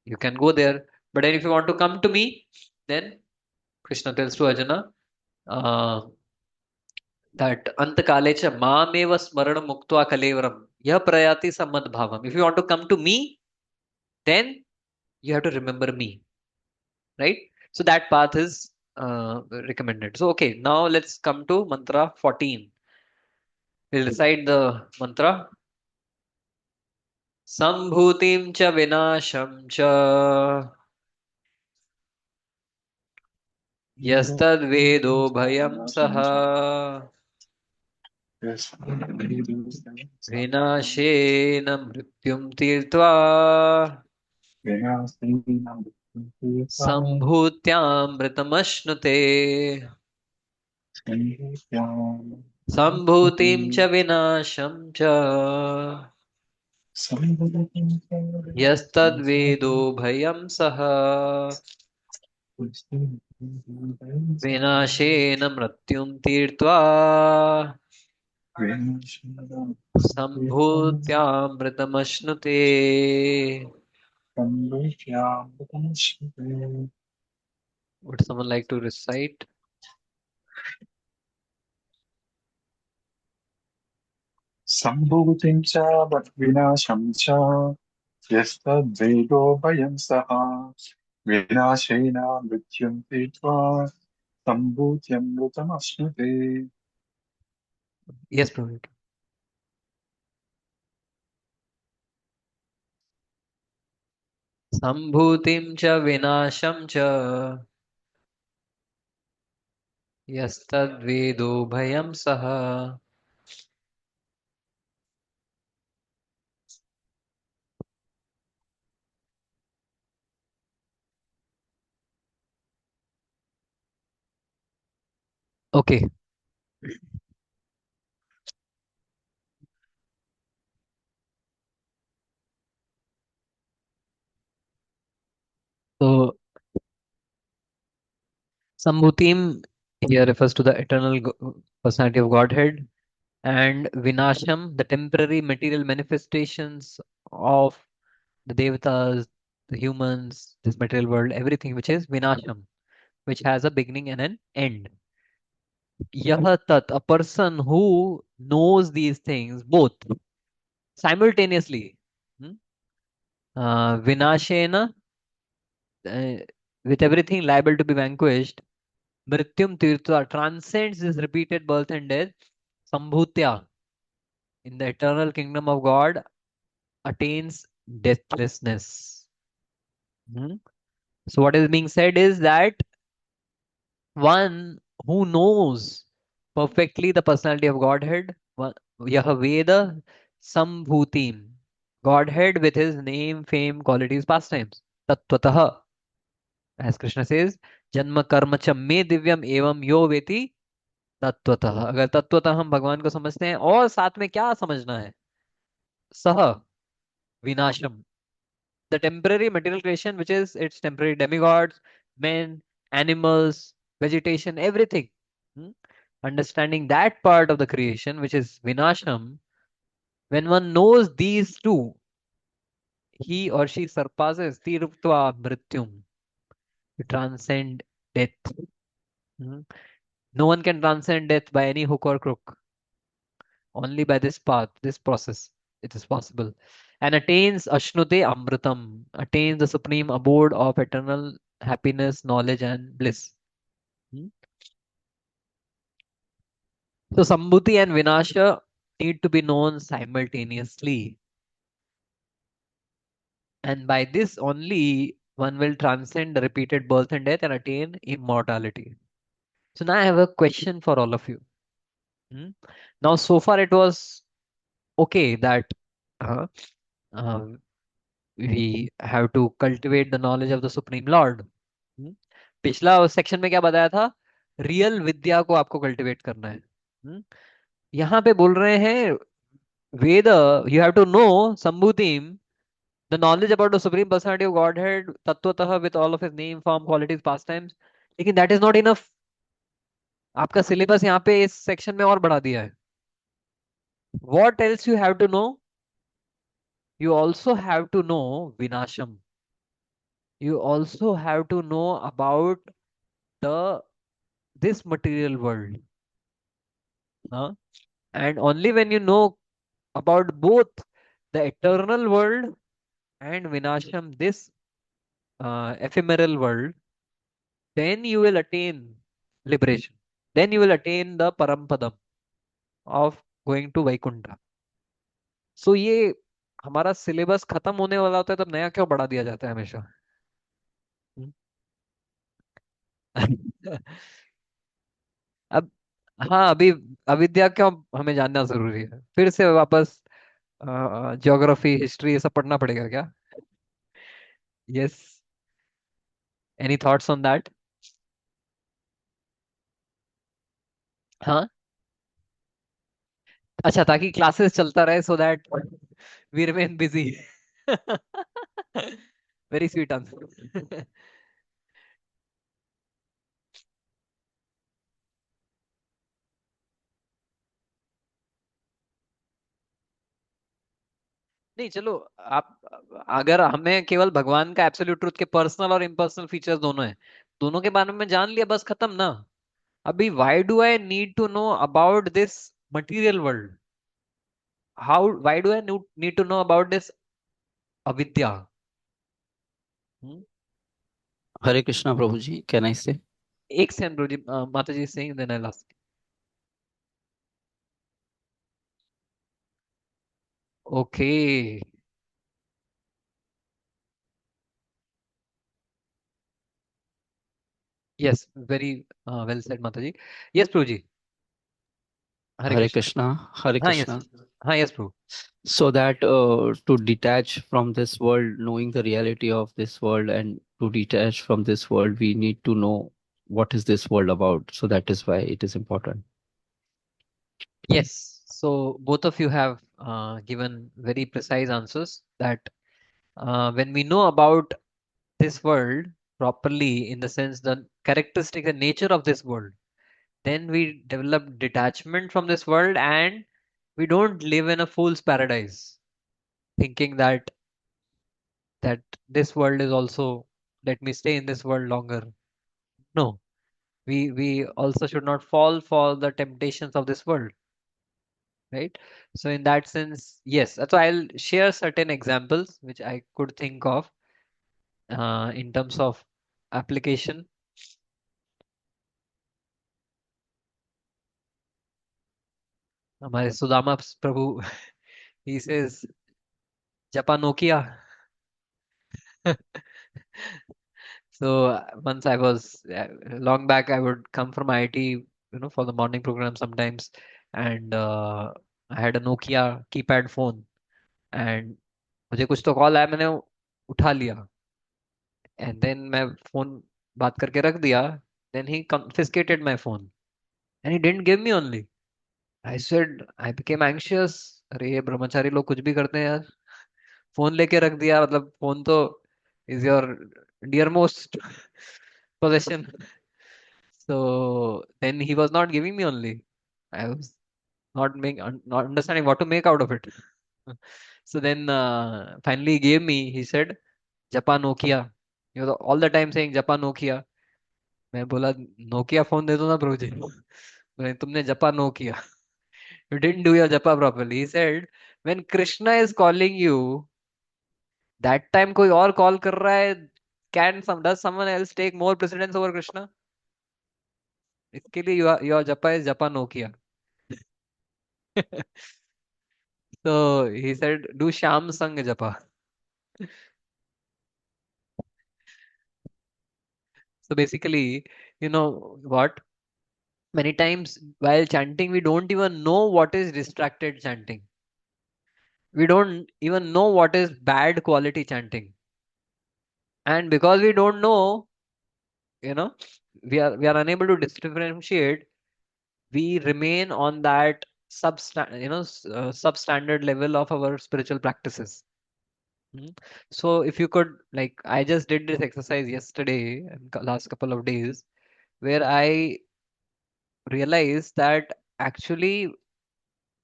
Speaker 4: You can go there. But then if you want to come to me, then Krishna tells to Arjuna that Antakale cha mameva smarana muktva kalevaram yah prayati samad bhavam. If you want to come to me, then you have to remember me, right? So that path is recommended. So okay, now let's come to mantra 14. We'll recite the mantra. Sambhutim cha vinasham cha yastad vedo bhayam saha vinashena mrityum tirtva sambhutyamritamashnuते. Sambhutim cha vinasham cha yastad vedo bhayam saha vinashena mrityum tirtva sambhutyamritamashnuते. Would someone like to recite?
Speaker 5: Sambhutim cha vinasham cha yastad vedo bhayam saha vinashena mrityum pitva sambhutyam mritam
Speaker 4: Yes, Prabhuji. संभूतिं च विनाशं च यस्तद्वेदो भयं सः. Okay. So Sambhutim here refers to the eternal personality of Godhead, and Vinasham, the temporary material manifestations of the Devatas, the humans, this material world, everything which is Vinasham, which has a beginning and an end. Yah tat, a person who knows these things both simultaneously. Hmm? Vinashena, uh, with everything liable to be vanquished, Mrityum Tirtha transcends this repeated birth and death. Sambhutya, in the eternal kingdom of God, attains deathlessness. Hmm? So, what is being said is that one who knows perfectly the personality of Godhead, Yahaveda Sambhutim, Godhead with his name, fame, qualities, pastimes. Tattvataha, as Krishna says, Janma Karma Cha Me Divyam Evam Yo Veti तत्वतः. अगर तत्वतः हम भगवान को समझते हैं और साथ में क्या समझना है, सह विनाशम, the temporary material creation which is its temporary demigods, men, animals, vegetation, everything. Hmm? Understanding that part of the creation which is vinasham, when one knows these two, he or she surpasses tiruptva mrityum, to transcend death. Hmm? No one can transcend death by any hook or crook. Only by this path, this process, it is possible. And attains Ashnute Amritam, attains the supreme abode of eternal happiness, knowledge, and bliss. Hmm? So Sambhuti and Vinasha need to be known simultaneously. And by this only one will transcend the repeated birth and death and attain immortality. So now I have a question for all of you. Hmm? Now, so far it was okay that uh, uh, we have to cultivate the knowledge of the Supreme Lord. हम्म, पिछला section में क्या बताया था, real विद्या को आपको cultivate करना है. यहाँ पे बोल रहे हैं Veda, you have to know संभूतिम, the knowledge about the supreme personality of Godhead तत्वतः with all of his name form qualities pastimes. लेकिन दैट इज नॉट इनफ. आपका सिलेबस यहाँ पे इस सेक्शन में और बढ़ा दिया है. What else you have to know, you also have to know Vinasham. You also have to know about the this material world. Huh? And only when you know about both the eternal world and Vinasham, this ephemeral world, then you will attain liberation. Then you will attain the Parampadam of going to Vaikuntha. So ये हमारा syllabus खत्म होने वाला होता है तब नया क्यों बढ़ा दिया जाता है हमेशा. हम्म? अब हाँ, अभी अविद्या क्यों हमें जानना जरूरी है, फिर से वापस ज्योग्राफी हिस्ट्री ये सब पढ़ना पड़ेगा क्या. Yes, any thoughts on that. हाँ, अच्छा, ताकि क्लासेस चलता रहे so that we remain busy. Very sweet answer. नहीं चलो, आप अगर हमें केवल भगवान का एब्सोल्यूट ट्रुथ के पर्सनल और इम्पर्सनल फीचर्स दोनों हैं, दोनों के बारे में जान लिया बस खत्म ना. अभी why do I need to know about this material world, how why do I need to know about this अविद्या. Hmm?
Speaker 6: Hare Krishna, Prabhuji. Can I say?
Speaker 4: एक सेकंड ब्रो जी, माता ji saying then I last. Okay, Yes, very well said, Mataji. Yes, Prabhuji. Hare
Speaker 6: Hare
Speaker 4: Krishna.
Speaker 6: Krishna, Hare
Speaker 4: Yes.
Speaker 6: Krishna.
Speaker 4: Yes, Prabhu.
Speaker 6: So that to detach from this world, knowing the reality of this world, and to detach from this world, we need to know what is this world about. So that is why it is important.
Speaker 4: Yes. So both of you have given very precise answers that when we know about this world properly, in the sense the characteristic, the nature of this world, then we develop detachment from this world and we don't live in a fool's paradise, thinking that this world is also, let me stay in this world longer. No, we also should not fall for the temptations of this world, right? So in that sense, yes. So I'll share certain examples which I could think of in terms of application. हमारे सुदामा प्रभु he says जपा Nokia. So once I was long back, I would come from IIT, for the morning program sometimes, and I had a Nokia keypad phone, and मुझे कुछ तो call आया, मैंने उठा लिया, and then मैं फोन बात करके रख दिया. Then he confiscated my phone, and he didn't give me only. I became anxious. अरे ये ब्रह्मचारी लोग कुछ भी करते हैं यार. फोन लेके रख दिया, मतलब फोन तो is your dear most possession. So then he was not giving me only. I was not understanding what to make out of it. So then finally he gave me. He said, "Japa Nokia." He was all the time saying Japa Nokia. मैं बोला Nokia phone दे दो ना प्रभु जी. बोले, तुमने जपा no किया. You didn't do your japa properly. He said, when Krishna is calling you, that time कोई और call कर रहा है, does someone else take more precedence over Krishna? इसके लिए your japa is japa no किया. So he said, do Sham Sang japa. So basically, you know what? Many times while chanting, we don't even know what is distracted chanting. We don't even know what is bad quality chanting. And because we don't know, you know, we are unable to differentiate. We remain on that substandard level of our spiritual practices. Mm. So if you could, like, I just did this exercise yesterday and last couple of days, where I realized that actually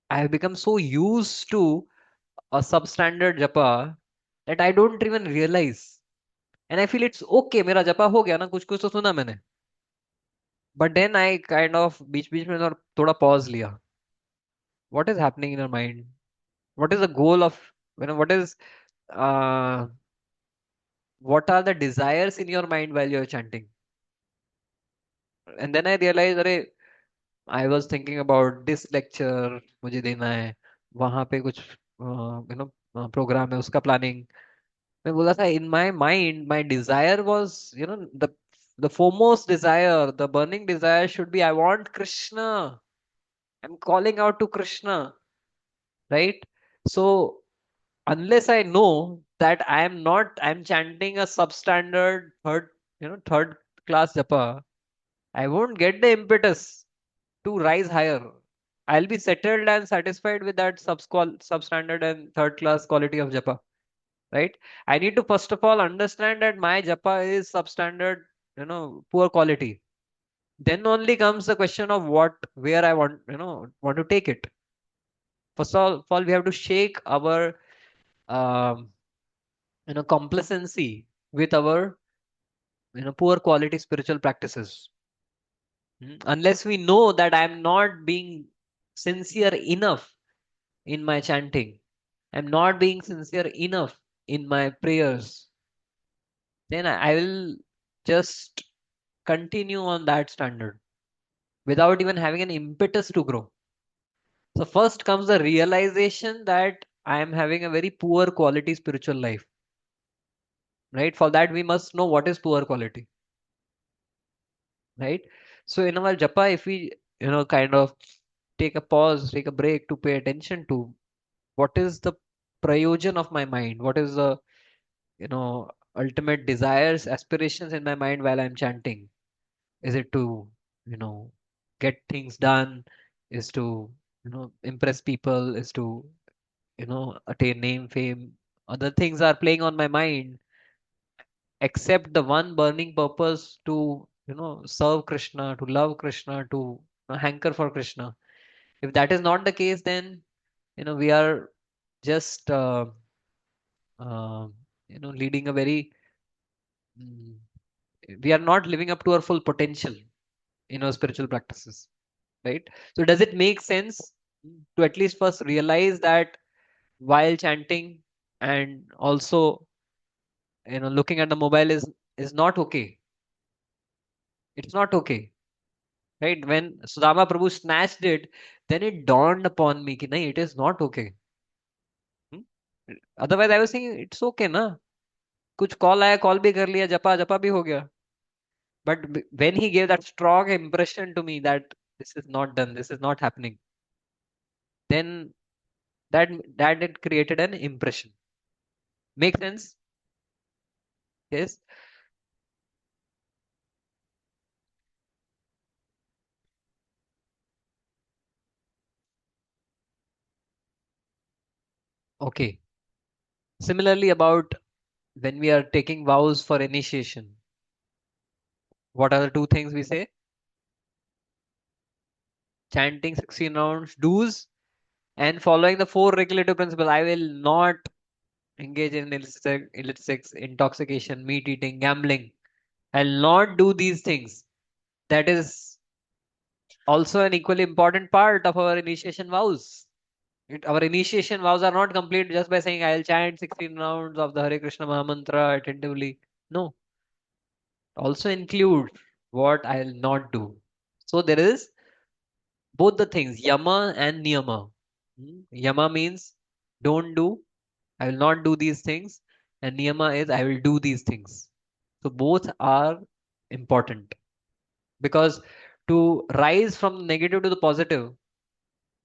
Speaker 4: I have become so used to a substandard japa that I don't even realize. And I feel it's okay, मेरा जपा हो गया ना, कुछ कुछ तो सुना मैंने. But then I kind of बीच बीच में थोड़ा pause लिया. What is happening in your mind? What is the goal of, uh, what are the desires in your mind while you're chanting? And then I realized, अरे, I was thinking about this lecture मुझे देना है, वहां पे कुछ programme है, उसका planning. मैं बोला था, in my mind my desire was, the foremost desire, the burning desire should be, I want Krishna. I'm calling out to Krishna, right? So unless I know that I'm chanting a substandard third class japa, I won't get the impetus to rise higher. I'll be settled and satisfied with that substandard and third class quality of japa, right? I need to first of all understand that my japa is substandard, poor quality. Then only comes the question of where I want to take it. First of all, we have to shake our um, complacency with our poor quality spiritual practices. Unless we know that I'm not being sincere enough in my chanting, I'm not being sincere enough in my prayers, then I will just continue on that standard without even having an impetus to grow. So first comes the realization that I am having a very poor quality spiritual life, right? For that we must know what is poor quality. right? So in our japa, if we, kind of take a pause, take a break to pay attention to what is the prayojan of my mind, what is the, ultimate desires, aspirations in my mind while I'm chanting. Is it to, get things done? Is to, impress people? Is to, attain name, fame? Other things are playing on my mind, except the one burning purpose to, serve Krishna, to love Krishna, to hanker for Krishna. If that is not the case, then, we are just, uh, leading a very, mm, we are not living up to our full potential in our spiritual practices, right? So does it make sense to at least first realize that while chanting and also, looking at the mobile is not okay. It's not okay, right? When Sudama Prabhu snatched it, then it dawned upon me कि नहीं, it is not okay. Hmm? Otherwise I was saying it's okay ना, कुछ call आया, call भी कर लिया, जपा जपा भी हो गया. But when he gave that strong impression to me that this is not done, this is not happening, then that it created an impression. Make sense? Yes. Okay. Similarly, about when we are taking vows for initiation, what are the two things we say? Chanting 16 rounds, do's, and following the four regulative principles. I will not engage in illicit intoxication, meat eating, gambling. I'll not do these things. That is also an equally important part of our initiation vows. Our initiation vows are not complete just by saying I'll chant 16 rounds of the Hare Krishna Mahamantra attentively. No, also include what I'll not do. So there is both the things, yama and niyama. Yama means don't do, I will not do these things, and niyama is I will do these things. So both are important because to rise from negative to the positive,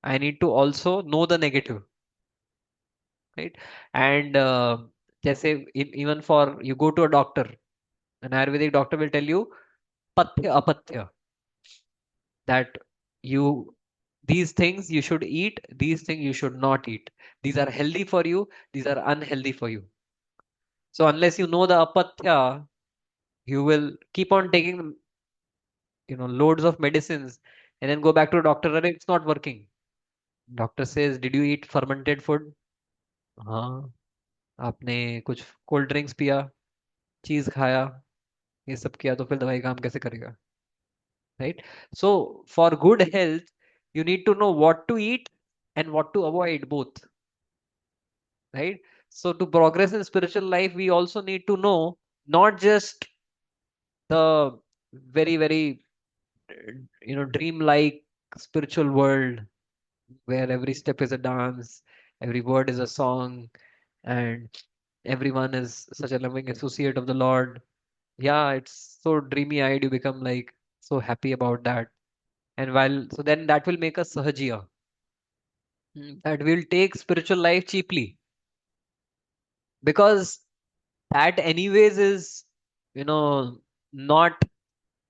Speaker 4: I need to also know the negative, right? And जैसे even for you go to a doctor, an Ayurvedic doctor will tell you pathya apatya, that you these things you should eat, these things you should not eat. These are healthy for you, these are unhealthy for you. So unless you know the apatya, you will keep on taking, loads of medicines and then go back to a doctor and it's not working. Doctor says, did you eat fermented food? हाँ, आपने कुछ cold drinks पिया, चीज खाया, ये सब किया, तो फिर दवाई काम कैसे करेगा, right? So for good health you need to know what to eat and what to avoid both, right? So to progress in spiritual life we also need to know not just the very dream-like spiritual world where every step is a dance, every word is a song, and everyone is such a loving associate of the Lord. Yeah, it's so dreamy eyed, you become like so happy about that. And so then that will make us sahajiya. That will take spiritual life cheaply because that anyways is, you know, not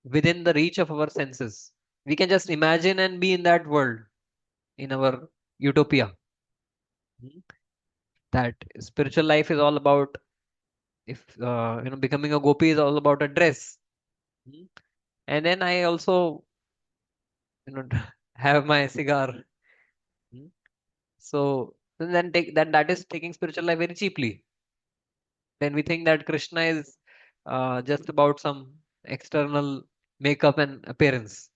Speaker 4: within the reach of our senses. We can just imagine and be in that world, in our utopia. Hmm. That spiritual life is all about, if becoming a gopi is all about a dress. Hmm. And then I also, have my cigar. Hmm. So then that is taking spiritual life very cheaply. Then we think that Krishna is just about some external makeup and appearance,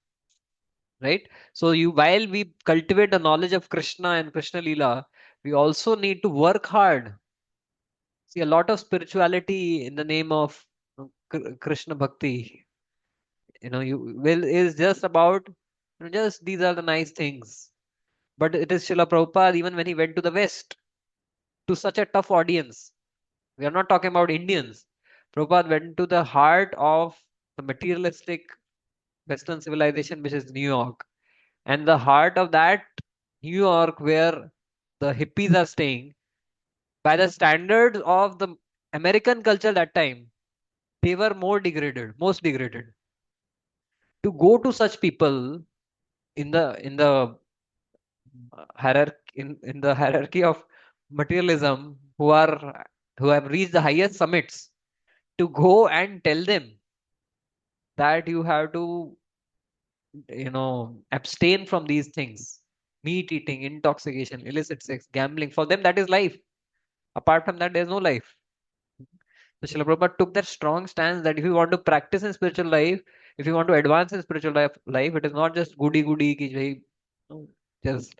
Speaker 4: right? So while we cultivate the knowledge of Krishna and Krishna Leela, we also need to work hard. See, a lot of spirituality in the name of Krishna Bhakti, you will is just about, just these are the nice things. But it is Srila Prabhupada, even when he went to the West, to such a tough audience. We are not talking about Indians. Prabhupada went to the heart of the materialistic Western civilization, which is New York. And the heart of that New York, where the hippies are staying, by the standards of the American culture that time, they were more degraded, most degraded. To go to such people in the hierarchy in the hierarchy of materialism, who have reached the highest summits, to go and tell them that you have to abstain from these things: meat eating, intoxication, illicit sex, gambling. For them that is life. Apart from that, there's no life. So Srila Prabhupada took that strong stance that if you want to practice in spiritual life, if you want to advance in spiritual life, it is not just goody goody ki bhai, no, just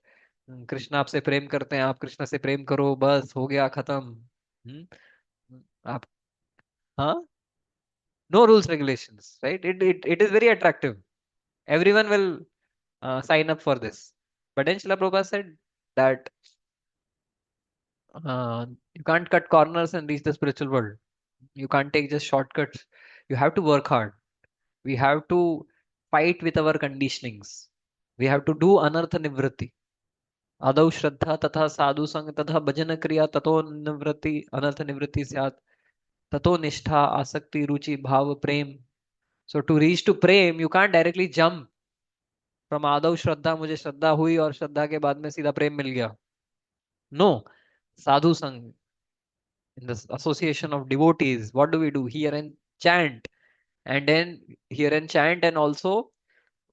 Speaker 4: Krishna आपसे प्रेम करते हैं, आप कृष्ण से प्रेम करो, बस हो गया खत्म. हम्म, आप हाँ, no rules regulations, right? It is very attractive. Everyone will sign up for this. But then Srila Prabhupada said that you can't cut corners and reach the spiritual world. You can't take just shortcuts. You have to work hard. We have to fight with our conditionings. We have to do anartha nivritti. Adau shraddha tatha sadhu sang tatha bhajana kriya tato nivritti anartha nivritti syat tato nishtha asakti ruchi bhav prem. So to reach to prem, you can't directly jump from आदव श्रद्धा, मुझे श्रद्धा हुई और श्रद्धा के बाद में सीधा प्रेम मिल गया. No, sadhu sang, in the association of devotees, what do we do? Hear and chant, and then hear and chant, and also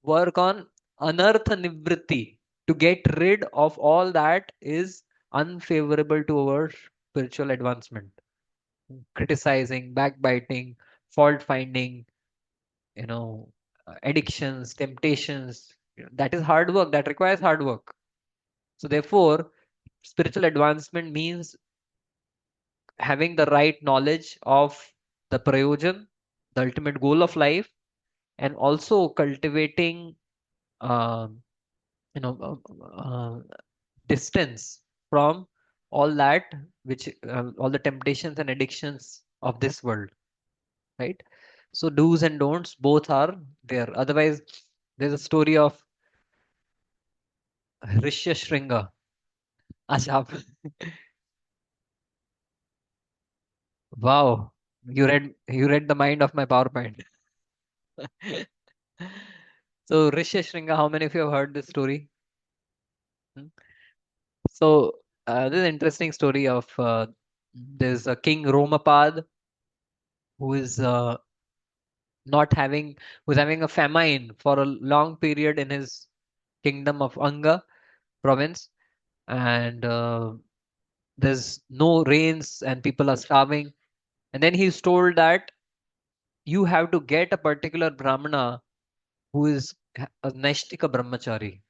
Speaker 4: work on anartha nivritti, to get rid of all that is unfavorable to our spiritual advancement. Criticizing, backbiting, fault finding, addictions, temptations. That is hard work. That requires hard work. So therefore, spiritual advancement means having the right knowledge of the prayojan, the ultimate goal of life, and also cultivating, um, you know, distance from all that which all the temptations and addictions of this world, right? So do's and don'ts both are there. Otherwise, there's a story of Rishya Shringa. Acha, wow, you read the mind of my PowerPoint. So Rishya Shringa, how many of you have heard this story? Hmm? So this is an interesting story of there's a king Romapad who is not having who's having a famine for a long period in his kingdom of Anga province, and there's no rains and people are starving. And then he's told that you have to get a particular brahmana who is a Naishtika brahmachari.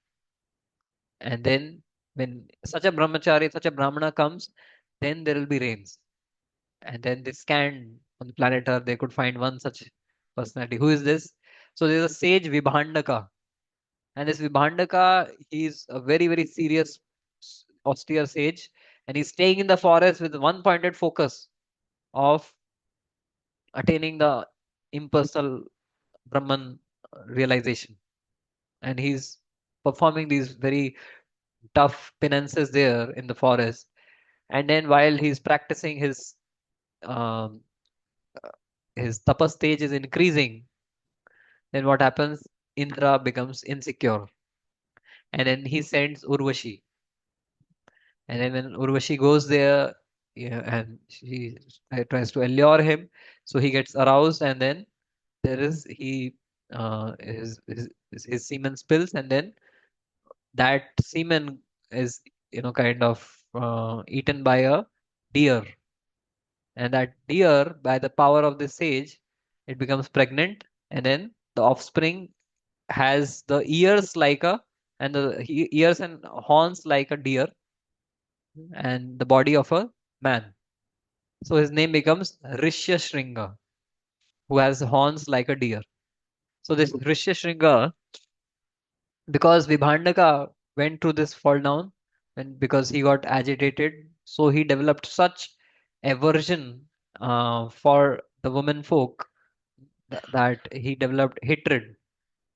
Speaker 4: And then when such a brahmachari, such a brahmana comes, then there will be rains. And then they scanned on the planet Earth, they could find one such personality. Who is this? So there's a sage Vibhandaka. And this Vibhandaka, he's a very, very serious, austere sage. And he's staying in the forest with one pointed focus of attaining the impersonal Brahman realization. And he's performing these very tough penances there in the forest. And then while he's practicing um, his tapas stage is increasing, then what happens? Indra becomes insecure, and then he sends Urvashi. And then when Urvashi goes there, yeah, and she tries to allure him, so he gets aroused, and then there is he his semen spills, and then that semen is kind of eaten by a deer, and that deer, by the power of the sage, it becomes pregnant, and then the offspring has the ears like a and the ears and horns like a deer and the body of a man. So his name becomes Rishya Shringa, who has horns like a deer. So this Rishya Shringa, because Vibhandaka went through this fall down, and because he got agitated, so he developed such aversion for the women folk that he developed hatred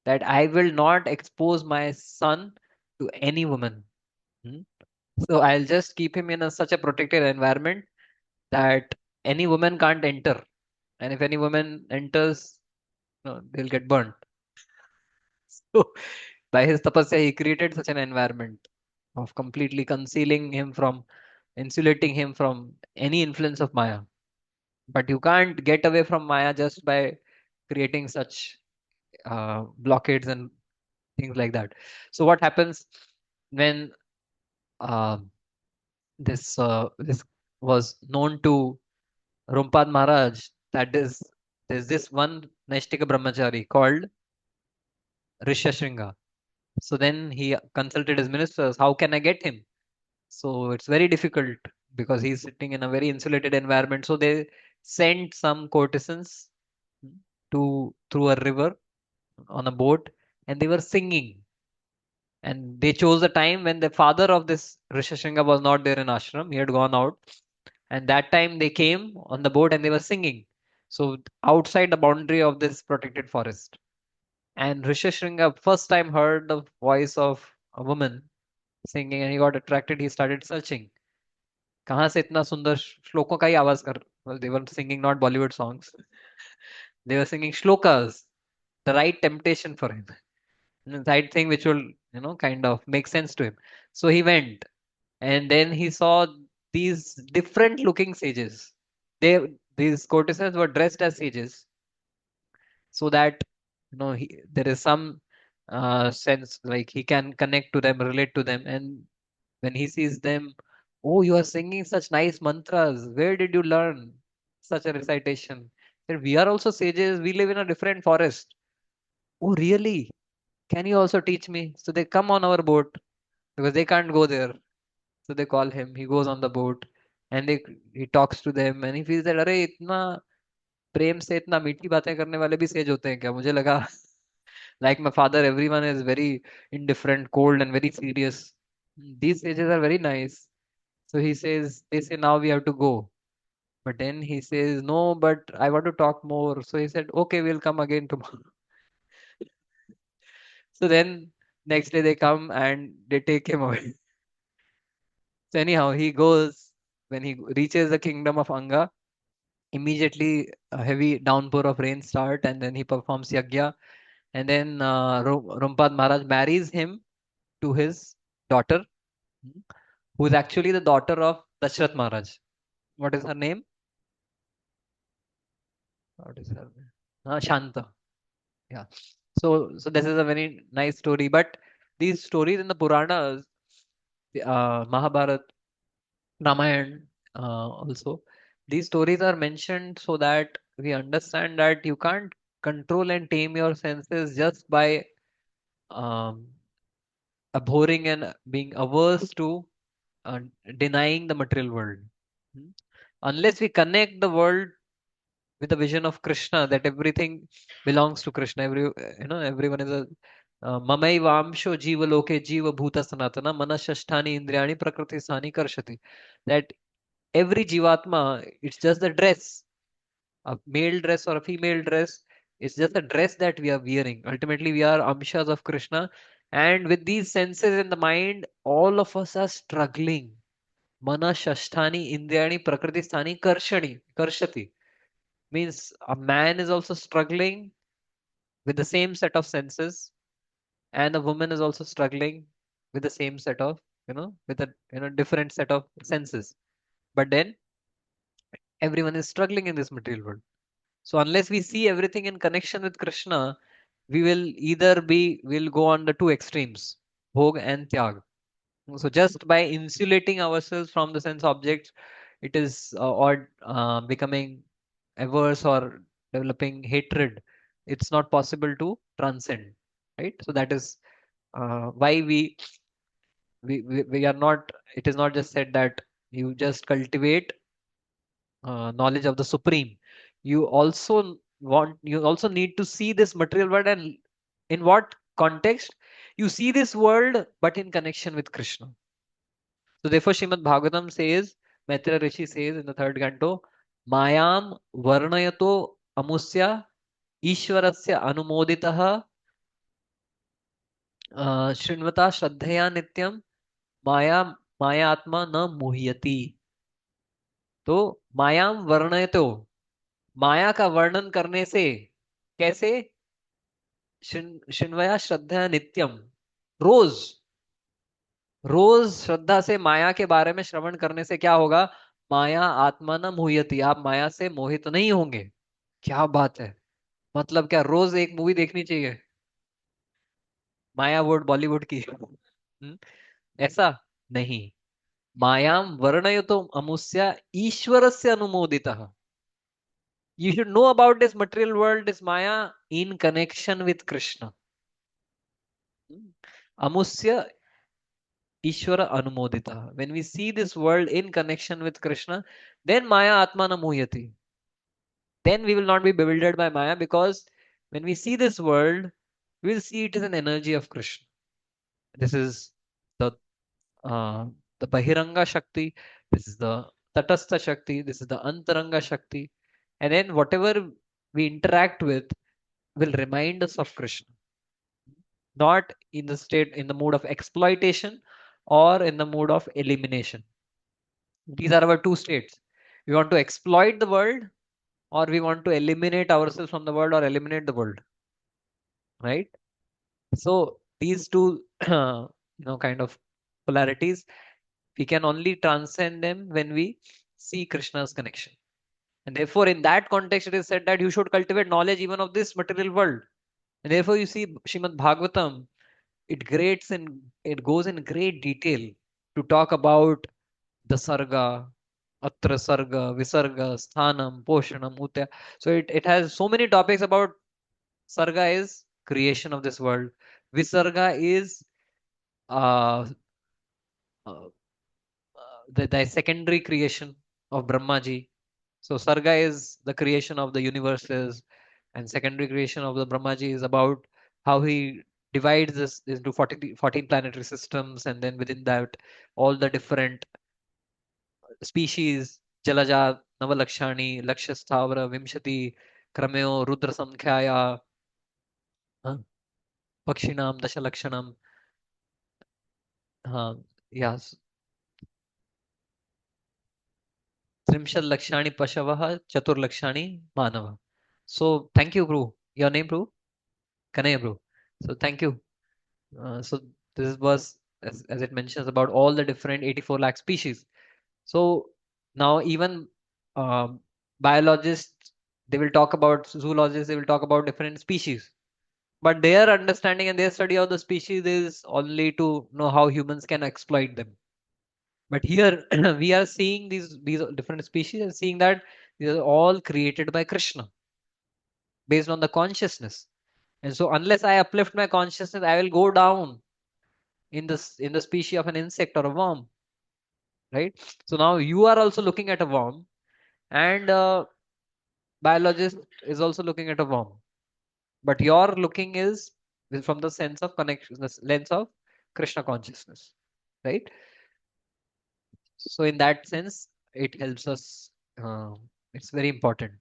Speaker 4: that I will not expose my son to any woman. So I'll just keep him in such a protected environment that any woman can't enter. And if any woman enters, they'll get burnt. So by his tapasya, he created such an environment of completely concealing him from, insulating him from any influence of Maya. But you can't get away from Maya just by creating such blockades and things like that. So what happens when uh, this was known to Rumpad Maharaj, that is, there's this one Naishtika Brahmachari called Rishashringa. So then he consulted his ministers, how can I get him? So it's very difficult because he's sitting in a very insulated environment. So they sent some courtesans to through a river on a boat, and they were singing. And they chose the time when the father of this Rishashringa was not there in ashram. He had gone out. And that time they came on the boat and they were singing. So outside the boundary of this protected forest. And Rishashringa first time heard the voice of a woman singing and he got attracted. He started searching. कहाँ से इतना सुंदर श्लोकों का ही आवाज कर, well, they were singing not Bollywood songs. They were singing shlokas, the right temptation for him, the right thing which will, kind of make sense to him. So he went, and then he saw these different looking sages. These courtesans were dressed as sages, so that there is some sense like he can connect to them, relate to them, and when he sees them, oh, you are singing such nice mantras. Where did you learn such a recitation? Said, we are also sages. We live in a different forest. Oh, really? Can you also teach me? So they come on our boat because they can't go there. So they call him. He goes on the boat and he talks to them and he feels that अरे इतना प्रेम से इतना मीठी बातें करने वाले भी says होते हैं क्या? मुझे लगा like my father, everyone is very indifferent, cold, and very serious. These sages are very nice. So he says, they say now we have to go. But then he says, no, but I want to talk more. So he said, okay, we'll come again tomorrow. So then next day they come and they take him away. So anyhow, he goes, when he reaches the kingdom of Anga, immediately a heavy downpour of rain start and then he performs yagya. And then Rumpad Maharaj marries him to his daughter, who is actually the daughter of Dashrath Maharaj. What is her name? What is her name? Shanta. Yeah. So this is a very nice story. But these stories in the Puranas, Mahabharata, Ramayana, also, these stories are mentioned so that we understand that you can't control and tame your senses just by um, abhorring and being averse to uh, denying the material world. Hmm. Unless we connect the world with the vision of Krishna, that everything belongs to Krishna. Everyone is a mamai vamsho jiva loke jiva bhuta sanatana manashasthani indriyani prakriti sani karshati. That every jivatma, it's just the dress, a male dress or a female dress. It's just a dress that we are wearing. Ultimately, we are amshas of Krishna. And with these senses in the mind, all of us are struggling. Mana shasthani indriyani prakriti sthani karshati means a man is also struggling with the same set of senses and a woman is also struggling with the same set of with a different set of senses, but then everyone is struggling in this material world. So unless we see everything in connection with Krishna, we will either will go on the two extremes, bhog and tyag. So just by insulating ourselves from the sense objects, it is or becoming averse or developing hatred, it's not possible to transcend, right? So that is why we are not, it is not just said that you just cultivate knowledge of the supreme. You also need to see this material world, and in what context you see this world, but in connection with Krishna. So therefore, Srimad Bhagavatam says, Maitreya Rishi says in the third canto, Mayam Varnayato Amusya Ishwarasya Anumoditaha शृण्वता श्रद्धया नित्यम माया मायात्मा न मुह्यति। तो मायाम वर्णयतो, माया का वर्णन करने से, कैसे? शृण्वया श्रद्धया नित्यम, रोज रोज श्रद्धा से माया के बारे में श्रवण करने से क्या होगा? माया आत्मा न मुह्यति, आप माया से मोहित नहीं होंगे। क्या बात है! मतलब क्या रोज एक मूवी देखनी चाहिए माया वुड बॉलीवुड की? ऐसा नहीं। मायाम वर्णयतो अमुष्य ईश्वरस्य अनुमोदितः। You should know about this material world, this Maya, in connection with Krishna. Amusya Ishvara Anumodita. When we see this world in connection with Krishna, then Maya Atmana Muhyati. Then we will not be bewildered by Maya, because when we see this world, we will see it as an energy of Krishna. This is the uh, the Bahiranga Shakti, this is the Tatastha Shakti, this is the Antaranga Shakti. And then whatever we interact with will remind us of Krishna. Not in the state, in the mood of exploitation or in the mood of elimination. These are our two states. We want to exploit the world, or we want to eliminate ourselves from the world or eliminate the world, right? So these two kind of polarities, we can only transcend them when we see Krishna's connection. And therefore in that context it is said that you should cultivate knowledge even of this material world. And therefore you see Shrimad Bhagavatam, it goes in great detail to talk about the sarga, atra sarga, visarga, sthanam, poshanam, utya. So it has so many topics about. Sarga is creation of this world. Visarga is uh, uh, the secondary creation of Brahmaji. So Sarga is the creation of the universes, and secondary creation of the Brahmaji is about how he divides this into 14 planetary systems, and then within that, all the different species, Jalaja, Navalakshani, Lakshasthavara, Vimshati, Krameo, Rudra Samkhyaya, Pakshinam, Dashalakshanam, yes, Trimshad Lakshani Pashavaha, Chatur Lakshani Manava. So thank you, bro. Your name, bro? Kanaya, bro. So thank you. So this was, as it mentions about all the different 84 lakh species. So now even um, biologists, they will talk about, zoologists, they will talk about different species. But their understanding and their study of the species is only to know how humans can exploit them. But here we are seeing these different species and seeing that these are all created by Krishna based on the consciousness. And so unless I uplift my consciousness, I will go down in the species of an insect or a worm, right? So now you are also looking at a worm, and biologist is also looking at a worm, but your looking is from the sense of connection, the lens of Krishna consciousness, right? So in that sense, it helps us. It's very important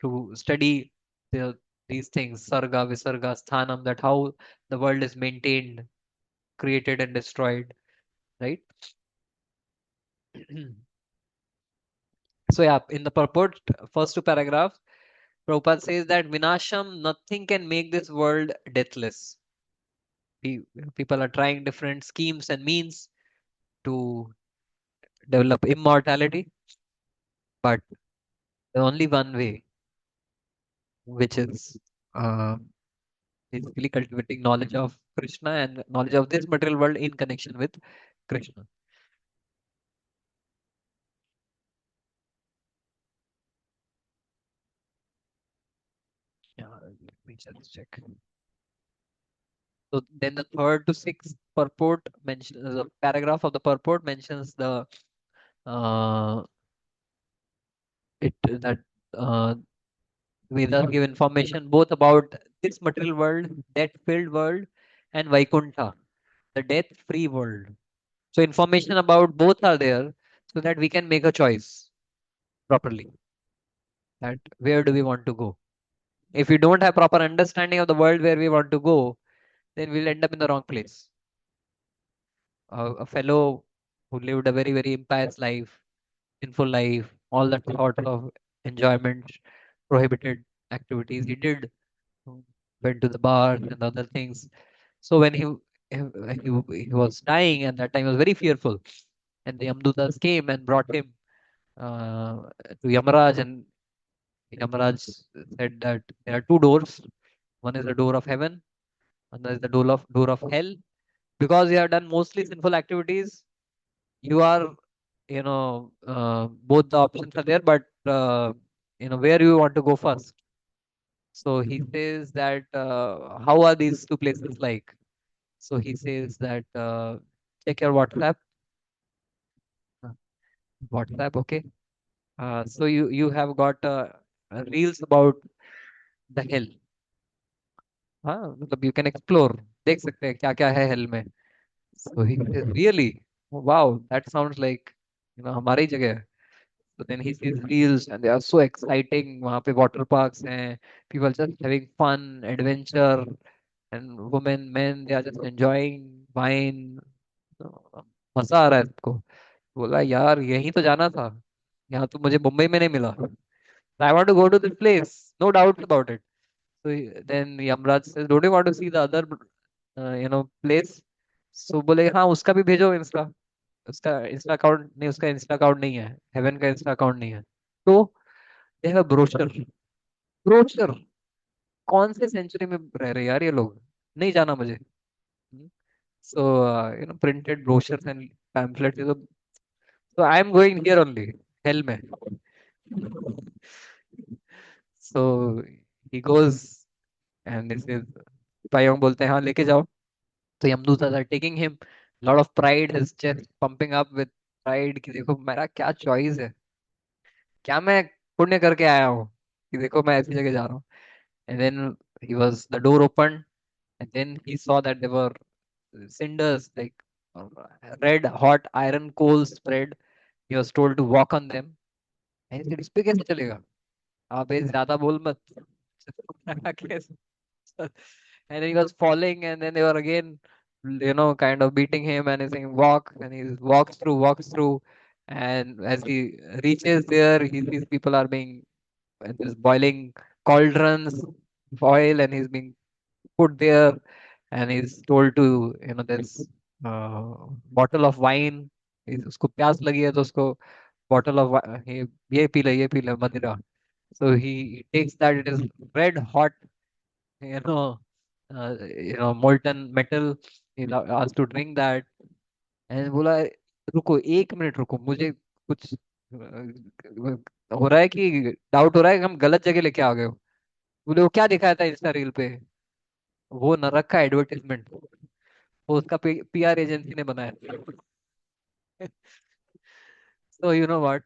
Speaker 4: to study these things, sarga, visarga, sthanam, that how the world is maintained, created and destroyed, right? So yeah, in the purport, first two paragraphs, Prabhupada says that Vinasham, nothing can make this world deathless. People are trying different schemes and means to develop immortality, but the only one way, which is basically cultivating knowledge of Krishna and knowledge of this material world in connection with Krishna. Yeah, let me just check. So then the third to sixth purport mentions, the paragraph of the purport mentions the it that Vedas give information both about this material world, death-filled world, and Vaikuntha, the death-free world. So information about both are there so that we can make a choice properly. That where do we want to go? If we don't have proper understanding of the world where we want to go, then we'll end up in the wrong place. A fellow who lived a very, very impious life, sinful life, all that thoughts of enjoyment, prohibited activities he did, went to the bars and other things. So when he was dying, and that time he was very fearful, and the Yamdutas came and brought him to Yamaraj, and Yamaraj said that there are two doors. One is the door of heaven, another is the door of hell. Because you have done mostly sinful activities, you are, both the options are there, but where you want to go first. So he says that how are these two places like? So he says that check your WhatsApp. Uh, WhatsApp, okay. So you have got reels about the hell. हाँ मतलब you can explore, देख सकते हैं क्या क्या है hell में. So he says, really, wow, that sounds like हमारी जगह है. So then he sees reels and they are so exciting. वहाँ पे water parks हैं, people just having fun, adventure, and women, men, they are just enjoying wine. तो मजा आ रहा है सबको. बोला यार यही तो जाना था, यहाँ तो मुझे मुंबई में नहीं मिला. I want to go to this place, no doubt about it. So then Yamraj says, don't you want to see the other place? So बोले हाँ उसका भी भेजो इंस्टा. उसका इंस्टा अकाउंट नहीं, उसका इंस्टा अकाउंट नहीं है, हेवन का इंस्टा अकाउंट नहीं है. तो दे हैव ब्रोशर. ब्रोशर कौन से सेंचुरी में रह रहे यार ये लोग, नहीं जाना मुझे. So printed brochures and pamphlets. So I'm going here only, hell में. So he goes and this is सिपाहियों बोलते हैं हाँ लेके जाओ. So Yamdutas are taking him. Lot of pride, his chest pumping up with pride कि देखो मेरा क्या चॉइस है, क्या मैं पुण्य करके आया हूँ कि देखो मैं ऐसी जगह जा रहा हूँ. And then he was the door opened, and then he saw that there were cinders like uh, red hot iron coals spread. He was told to walk on them. And he said इस पे कैसे चलेगा, अबे ज्यादा बोल मत. कैसे? And then he was falling, and then they were again kind of beating him, and he's saying walk, and he walks through, and as he reaches there he sees people are being, and there's boiling cauldrons of oil, and he's being put there, and he's told to there's uh, bottle of wine. उसको प्यास लगी है तो उसको bottle of ये P ले मदिरा. So he takes that, it is red hot, you know molten metal. He asked to drink that, and बोला रुको एक मिनट रुको, मुझे कुछ हो रहा है कि डाउट हो रहा है कि हम गलत जगह लेके आ गए हो. बोले वो क्या दिखाया था इंस्टा रील पे, वो नरक का एडवर्टाइजमेंट, वो उसका पीआर एजेंसी ने बनाया. So you know what,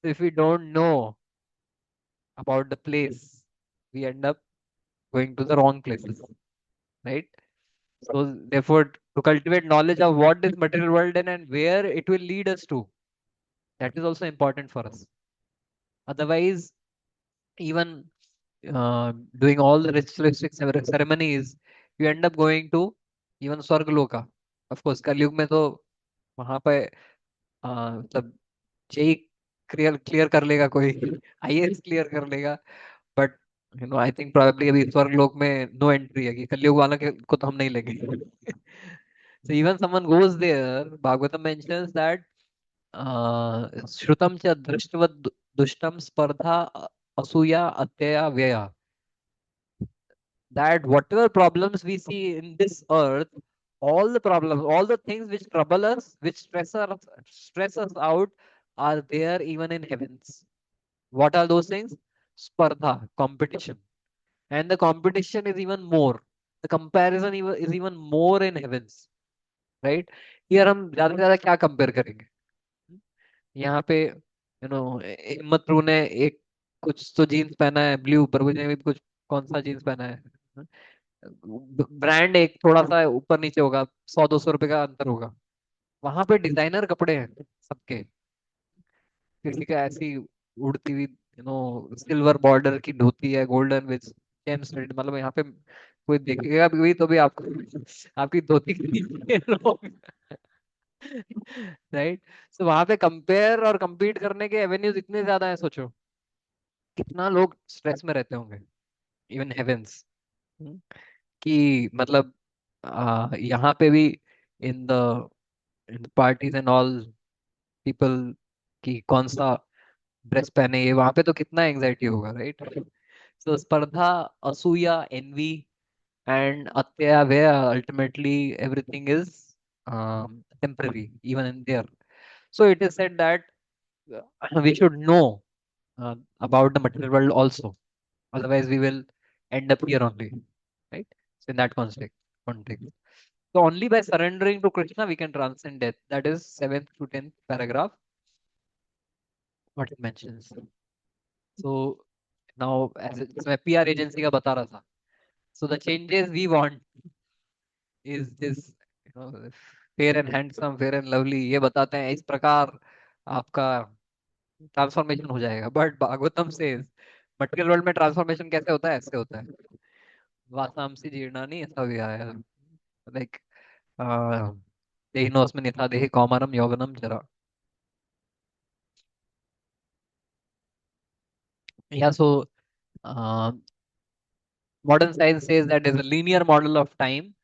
Speaker 4: if we don't know about the place, we end up going to the wrong places, right? So therefore, to cultivate knowledge of what is material world and where it will lead us to, that is also important for us. Otherwise, even doing all the ritualistic ceremonies, you end up going to even Swargaloka. Of course, कलयुग में तो वहां पे मतलब JEE clear कर लेगा कोई, IAS clear कर लेगा. बट आई थिंक प्रोबेबली अभी स्वर्गलोक में नो एंट्री है कि कलयुग वाला को तो हम नहीं लेंगे. So even someone goes there, Bhagavatam mentions that श्रुतम च दृष्टवत दुष्टम स्पर्धा असूया अत्यया व्यया. That whatever problems we see in this earth, all the problems, all the things which trouble us, which stress us out, are there even in heavens. What are those things? Spardha, competition. And the competition is even more. The comparison is even more in heavens, right? Here हम ज्यादा से ज्यादा क्या compare करेंगे. यहाँ पे हिम्मत Pru ने एक कुछ तो जीन्स पहना है ब्लू, प्रभुजी ने भी कुछ कौन सा जीन्स पहना है. ब्रांड एक थोड़ा सा ऊपर नीचे होगा, 100-200 रुपए का अंतर होगा. वहां पे डिजाइनर कपड़े हैं सबके. किसी का ऐसी उड़ती हुई सिल्वर बॉर्डर की धोती है, गोल्डन विद जेम्स, मतलब यहाँ पे कोई देखेगा भी तो भी आपको आपकी धोती के नीचे लोग, राइट। सो वहां पे कंपेयर और compete करने के एवेन्यूज इतने ज्यादा हैं, सोचो कितना लोग स्ट्रेस में रहते होंगे, इवन हेवेंस, कि मतलब यहाँ पे भी in the parties and all people कि कौन सा ड्रेस पहने, ये वहां पे तो कितना एंजाइटी होगा, राइट। तो स्पर्धा, असूया, N V and atyavaya, ultimately everything is temporary even in there. So it is said that we should know about the material world also, otherwise we will end up here only, right. So in that context, so only by surrendering to Krishna we can transcend death. That is 7th to 10th paragraph what it mentions. So now as मैं PR agency का बता रहा था, so the changes we want is this, you know, fair and handsome, fair and lovely, ये बताते हैं इस प्रकार आपका ट्रांसफॉर्मेशन हो जाएगा, बट भागवतम से मटेरियल वर्ल्ड में ट्रांसफॉर्मेशन कैसे होता है, ऐसे होता है, वासांसी जीर्णानि ऐसा भी आया, लाइक देहिनोऽस्मिन् यथा देहि कौमारम यौवनम जरा, yeah. So modern science says that is a linear model of time,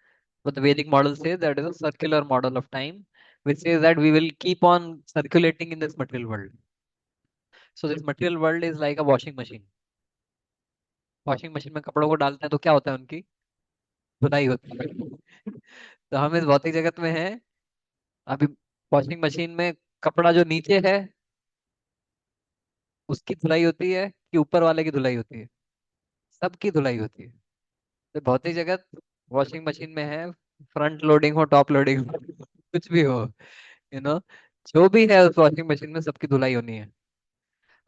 Speaker 4: but the Vedic model says that is a circular model of time, which says that we will keep on circulating in this material world. So this material world is like a washing machine. Washing machine में कपड़ों को डालते हैं तो क्या होता है, उनकी धुलाई होती है। तो हम इस भौतिक जगत में हैं अभी, वॉशिंग मशीन में कपड़ा जो नीचे है उसकी धुलाई होती है कि ऊपर वाले की धुलाई होती है, सबकी धुलाई होती है। तो भौतिक जगत वॉशिंग मशीन में है, फ्रंट लोडिंग हो टॉप लोडिंग हो कुछ भी हो, यू नो, जो भी है उस वॉशिंग मशीन में सबकी धुलाई होनी है।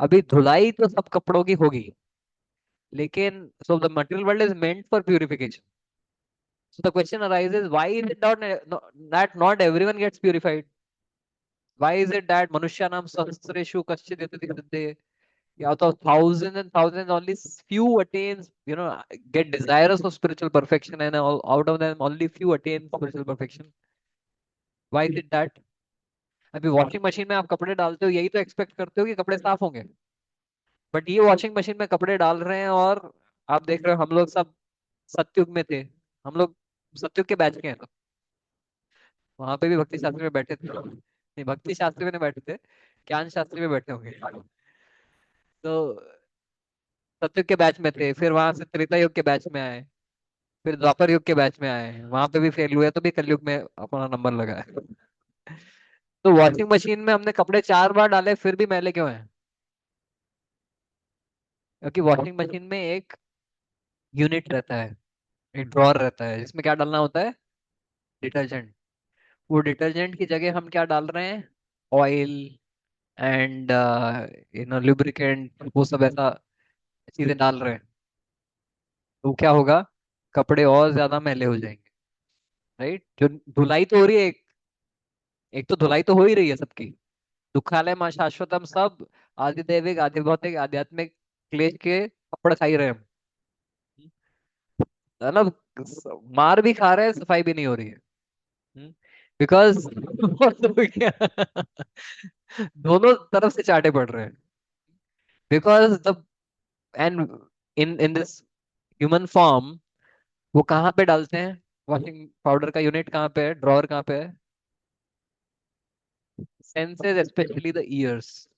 Speaker 4: अभी धुलाई तो सब कपड़ों की होगी, लेकिन so the material world is meant for purification. So the question arises, why is it that not everyone gets purified? Why is it that Manusyanam Sahasreshu Kaschid Yatati Siddhe? Out of thousands and thousands, only few attains, get desirous of spiritual perfection, and out of them, only few attain spiritual perfection. Why is it that? अभी washing machine में आप कपड़े डालते हो, यही तो expect करते हो कि कपड़े साफ होंगे, बट ये वॉशिंग मशीन में कपड़े डाल रहे हैं, और आप देख रहे हो हम लोग सब सतयुग में थे, हम लोग सतयुग के बैच के हैं, तो वहां पे भी भक्ति शास्त्री में बैठे थे, नहीं भक्ति शास्त्री में नहीं बैठे थे, ज्ञान शास्त्री में बैठे होंगे। तो सतयुग के बैच में थे, फिर वहां से त्रेता युग के बैच में आए, फिर द्वापर युग के बैच में आए, वहां पे भी फेल हुए, तो भी कलयुग में अपना नंबर लगा है। तो वॉशिंग मशीन में हमने कपड़े 4 बार डाले फिर भी मैले क्यों हैं? क्योंकि वॉशिंग मशीन में एक यूनिट रहता है, एक ड्रॉर रहता है, जिसमें क्या डालना होता है, डिटर्जेंट। वो डिटर्जेंट की जगह हम क्या डाल रहे हैं, ऑयल एंड लुब्रिकेंट, वो सब ऐसा चीजें डाल रहे हैं, तो क्या होगा, कपड़े और ज्यादा मैले हो जाएंगे, राइट। जो धुलाई तो हो रही है, एक तो धुलाई तो हो ही रही है सबकी, दुखालय मां शाश्वतम, सब आदि दैविक आदि भौतिक आध्यात्मिक क्लेश के कपड़े खा ही रहे हैं हम, है ना। मार भी खा रहे हैं, सफाई भी नहीं हो रही है, बिकॉज दोनों तरफ से चाटे पड़ रहे हैं, because the and in this human form, वो कहाँ पे डालते हैं, वॉशिंग पाउडर का यूनिट कहाँ पे है, ड्रॉर कहाँ पे है, सेंसेस, स्पेशली द ईयर्स।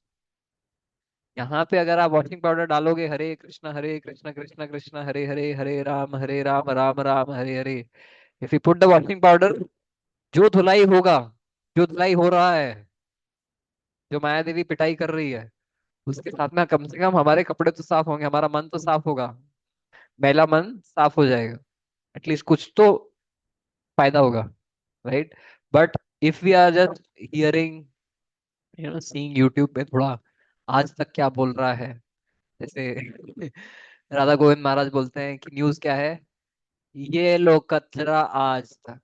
Speaker 4: यहाँ पे अगर आप वॉशिंग पाउडर डालोगे, Hare Krishna Krishna Krishna Hare Hare, Hare Ram Ram Ram Hare Hare, if you put the washing powder, जो धुलाई होगा, जो धुलाई हो रहा है, जो माया देवी पिटाई कर रही है, उसके साथ में कम से कम हमारे कपड़े तो साफ होंगे, हमारा मन तो साफ होगा, मैला मन साफ हो जाएगा, एटलीस्ट कुछ तो फायदा होगा, right. But if we are just hearing, seeing YouTube पे थोड़ा आज तक क्या बोल रहा है, जैसे राधा गोविंद महाराज बोलते हैं कि न्यूज क्या है, ये लो कचरा आज तक,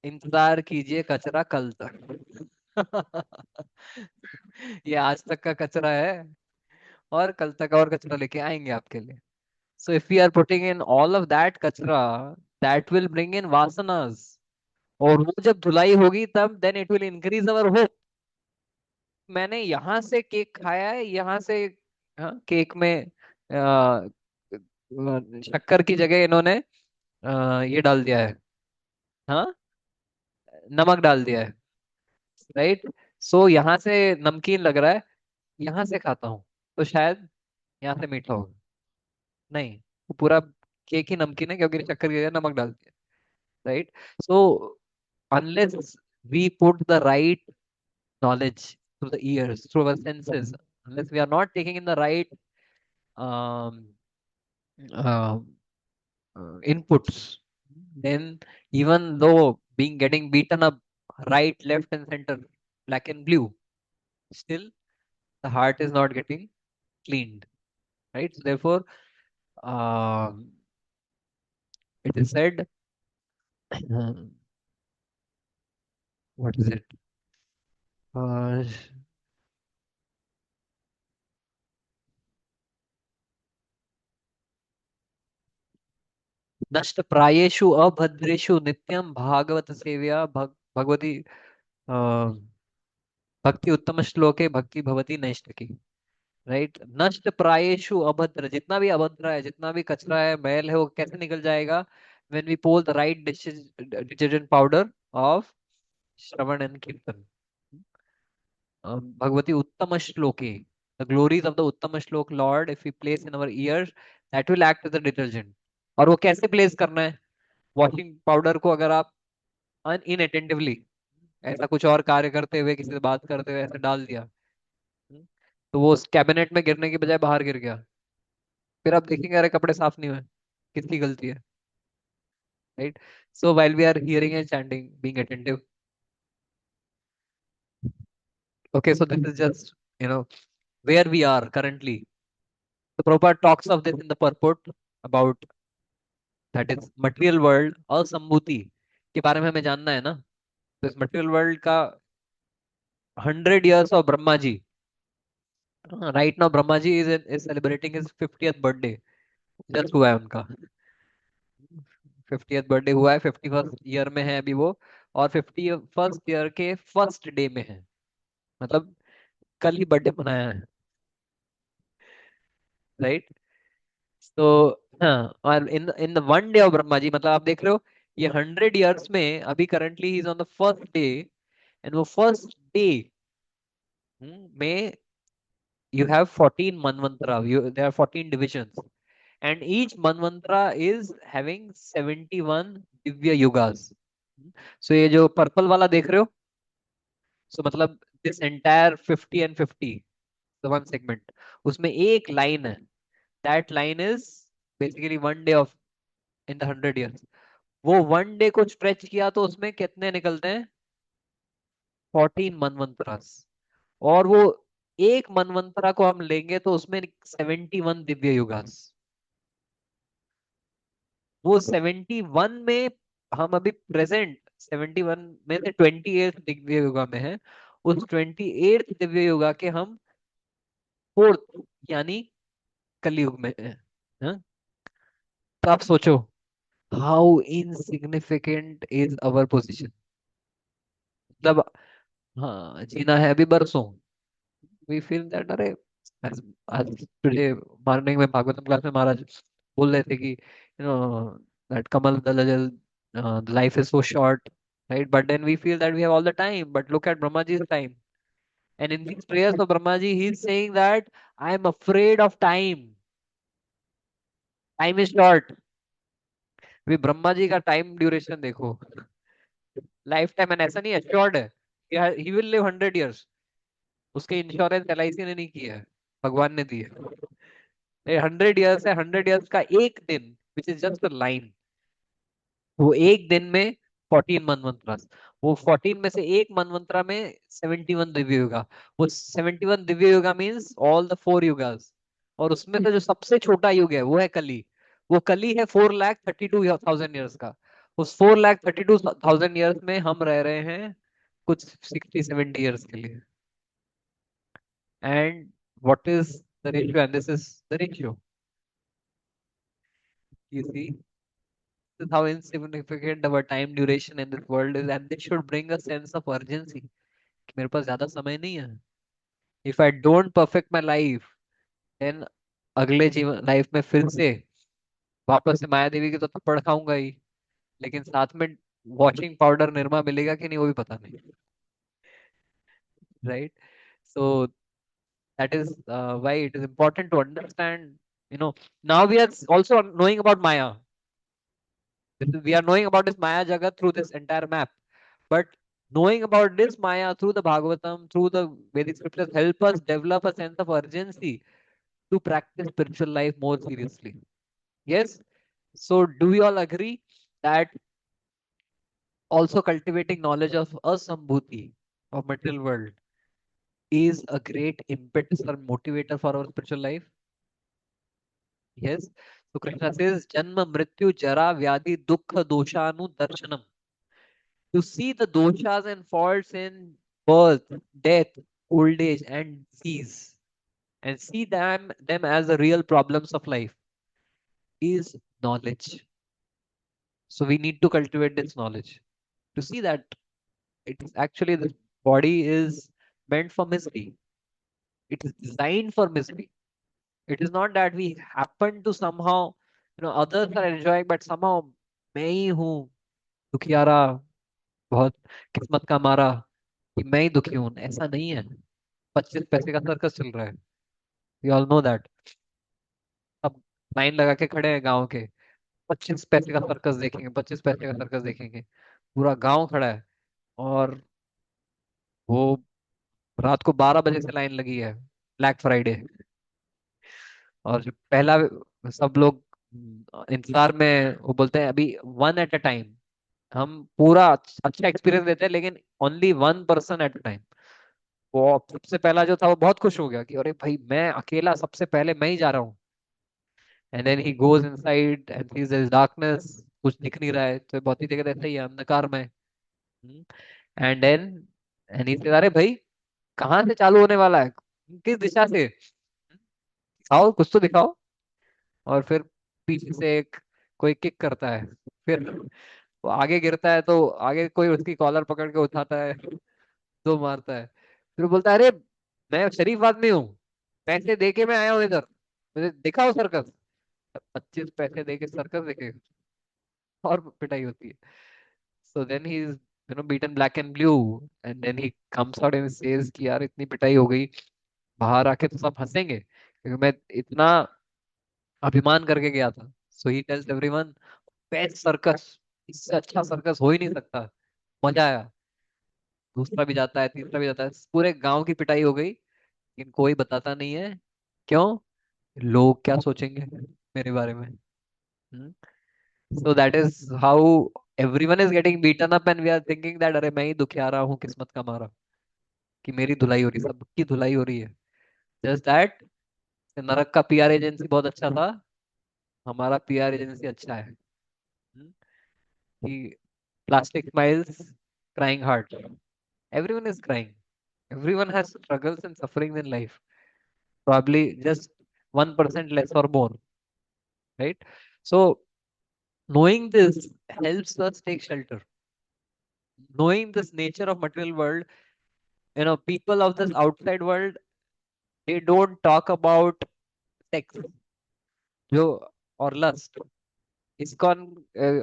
Speaker 4: इंतजार कीजिए कचरा कल तक। ये आज तक का कचरा है, और कल तक और कचरा लेके आएंगे आपके लिए। So if we are putting in all of that kachra, that will bring in vasanas. और वो जब धुलाई होगी तब then it will increase our hope. मैंने यहाँ से केक खाया है, यहाँ से केक में शक्कर की जगह इन्होंने ये डाल दिया है, हाँ, नमक डाल दिया है, राइट। सो यहाँ से नमकीन लग रहा है, यहाँ से खाता हूँ तो शायद यहाँ से मीठा होगा। नहीं, वो पूरा केक ही नमकीन है क्योंकि शक्कर की जगह नमक डाल दिया, right. So unless we put the right knowledge through the ears, through our senses, unless we are not taking in the right um, uh, inputs, then even though being getting beaten up right, left, and center, black and blue, still the heart is not getting cleaned, right? So therefore, um, it is said, what is it? Uh, नष्ट प्रायेषु अभद्रेषु नित्यं भागवत सेव्या भगवती भक्ति उत्तम श्लोके भक्ति भवती नैष्ठिकी, right. नष्ट प्रायेषु अभद्र, जितना भी अभद्र है, जितना भी कचरा है, मैल है, वो कैसे निकल जाएगा? When we pole the right detergent powder of shravan and kirtan. भगवती उत्तम श्लोके, the glories of the Uttama Shloka lord if we place in our ears, that will act as a detergent. और वो कैसे प्लेस करना है? वॉशिंग पाउडर को अगर आप इनअटेंटिवली ऐसा कुछ और कार्य करते हुए, किसी से बात करते हुए ऐसे डाल दिया, तो वो उस कैबिनेट में गिरने की बजाय बाहर गिर गया, फिर आप देखेंगे अरे कपड़े साफ नहीं हुए, किसकी गलती है, right. So while we are hearing and chanting, being attentive, okay, so this is just, you know, where we are currently. The Prabhupada talks of this in the purport about that is material world और संभूति के बारे में हमें जानना है ना। तो इस material world का 100 years of Brahma ji, right now Brahma ji is celebrating his 50th birthday, just हुआ है उनका 50th बर्थडे हुआ है, 51st ईयर में है अभी वो, और 51st ईयर के फर्स्ट डे में है, मतलब कल ही बर्थडे मनाया है, राइट। तो हाँ, और in the one day of Brahma ji, मतलब आप देख रहे हो ये 100 years में अभी currently he is on the first day, and वो फर्स्ट डे में you have 14 manvantara, there are 14 divisions, and each manvantara is having 71 divya yugas. So ये जो पर्पल वाला देख रहे हो, so मतलब this entire 50 and 50, the one segment, उसमें एक लाइन है, that line is basically one day of in the 100 years. वो वन डे को स्ट्रेच किया तो उसमें कितने निकलते हैं? 14 मनवंतरास। और वो एक मनवंतरा को हम लेंगे तो उसमें 71 दिव्य युगास। वो 71 में हम अभी प्रेजेंट 71 में से 28 दिव्य युगा में है, उस 28 दिव्य युगा के हम फोर्थ यानी कलयुग में है, हाँ? तो आप सोचो how insignificant is our position. मतलब हाँ, जीना है अभी बरसों, वी फील दैट अरे आज आज टुडे मॉर्निंग में भागवतम क्लास में महाराज बोल रहे थे कि यू नो दैट कमल दलजल life is so short, right? But then we feel that we have all the time, but look at Brahmaji's time, and in these prayers of Brahmaji he is saying that I am afraid of time, time is short। अभी ब्रह्मा जी का time duration देखो, life time, and ऐसा नहीं है short है, he will live 100 years। उसके insurance LIC ने नहीं किया है, भगवान ने दी है। 100 years है, 100 years का एक दिन which is just a line, वो एक दिन में 14 मनवंतरास, वो 14 में से एक मनवंतरा में 71 दिव्य युगा, वो 71 दिव्य युगा मीन्स ऑल द 4 युगास। और उसमें से जो सबसे छोटा युग है वो है कली। वो कली है 4,32,000 ईयर्स का। उस 4,32,000 ईयर्स में हम रह रहे हैं कुछ 60-70 ईयर्स के लिए। And what is the ratio, and this is the ratio. You see, this is how insignificant our time duration in this world is, and this should bring a sense of urgency. कि मेरे पास ज्यादा समय नहीं है. If I don't perfect my life, then अगले जीवन life में फिर से वापस से माया देवी की तो थप्पड़ खाऊंगा ही, लेकिन साथ में वॉशिंग पाउडर निरमा मिलेगा कि नहीं वो भी पता नहीं. Right? So that is why it is important to understand, now we are also knowing about Maya. We are knowing about this Maya Jagat through this entire map. But knowing about this Maya through the Bhagavatam, through the Vedic scriptures, help us develop a sense of urgency to practice spiritual life more seriously. Yes? So do we all agree that also cultivating knowledge of asambhuti, of material world, is a great impetus or motivator for our spiritual life? Yes. So Krishna says, Janma Mrityu Jara Vyadi Dukkha Doshanu Darshanam. To see the doshas and faults in birth, death, old age, and disease, and see them as the real problems of life, is knowledge. So we need to cultivate this knowledge to see that it is actually the body is meant for misery. It is designed for misery. It is not that we happen to somehow, others are enjoying, but somehow मैं ही हूँ दुखियारा, बहुत किस्मत का मारा कि मैं ही दुखी हूँ. ऐसा नहीं है. 25 पैसे का सर्कस चल रहा है. We all know that. अब लाइन लगा के खड़े हैं गांव के, 25 पैसे का सर्कस देखेंगे, 25 पैसे का सर्कस देखेंगे. पूरा गांव खड़ा है और वो रात को 12 बजे से लाइन लगी है, ब्लैक फ्राइडे. और जो पहला सब लोग इंतजार में, वो बोलते हैं अभी 1 at a time. हम पूरा अच्छा एक्सपीरियंस देते हैं, लेकिन only 1 person at a time. वो सबसे पहला जो था वो बहुत खुश हो गया कि अरे भाई मैं अकेला सबसे पहले मैं ही जा रहा हूँ. And then he goes inside and sees there is darkness, कुछ दिख नहीं रहा है, तो बहुत ही जगह ऐसा ही है, अंधकार में. And then and he said अरे भाई कहाँ से चालू होने वाला है, किस दिशा से, दिखाओ कुछ तो दिखाओ. और फिर पीछे से एक कोई किक करता है, फिर वो आगे गिरता है तो आगे कोई उसकी कॉलर पकड़ के उठाता है, दो मारता है. फिर वो बोलता है अरे मैं शरीफ आदमी हूँ, पैसे दे के मैं आया हूँ इधर, मुझे दिखाओ सर्कस. 25 पैसे दे के सर्कस देखे, और पिटाई होती है. So then he is beaten black and blue. And then he comes out and says कि यार इतनी पिटाई हो गई, बाहर आके तो सब हंसेंगे क्योंकि मैं इतना अभिमान करके गया था. So he tells everyone, best circus, इससे अच्छा सर्कस हो ही नहीं सकता, मजा आया. दूसरा भी जाता है, तीसरा भी जाता है, पूरे गांव की पिटाई हो गई, लेकिन कोई बताता नहीं है. क्यों? लोग क्या सोचेंगे मेरे बारे में. So that is how everyone is getting beaten up and we are thinking that अरे मैं ही दुखियारा हूँ किस्मत का मारा, कि मेरी धुलाई हो रही है, सबकी धुलाई हो रही है. जस्ट दैट नरक का पीआर एजेंसी बहुत अच्छा था, हमारा पीआर एजेंसी अच्छा है. हम्म, कि plastic smiles, crying heart. Everyone is crying. Everyone has struggles and sufferings in life. Probably just 1% less or more, right? So knowing this helps us take shelter. Knowing this nature of material world, people of this outside world, they don't talk about sex, जो और lust. ISKCON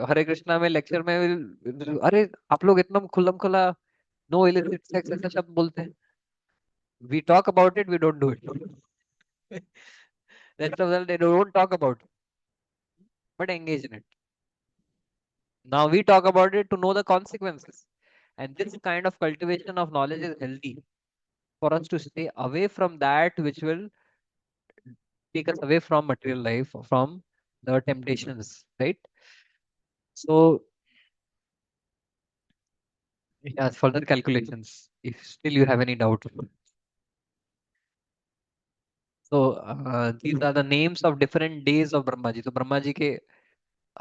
Speaker 4: हरे कृष्णा में lecture में अरे आप लोग इतना खुल्लम खुला no illicit sex ऐसा शब्द बोलते हैं. We talk about it, we don't do it. Rest of them they don't talk about it, but engage in it. Now we talk about it to know the consequences. And this kind of cultivation of knowledge is healthy for us to stay away from that which will take us away from material life, from the temptations, right? So, yeah, further calculations, if still you have any doubt. So, these are the names of different days of Brahma जी. तो ब्रह्मा जी के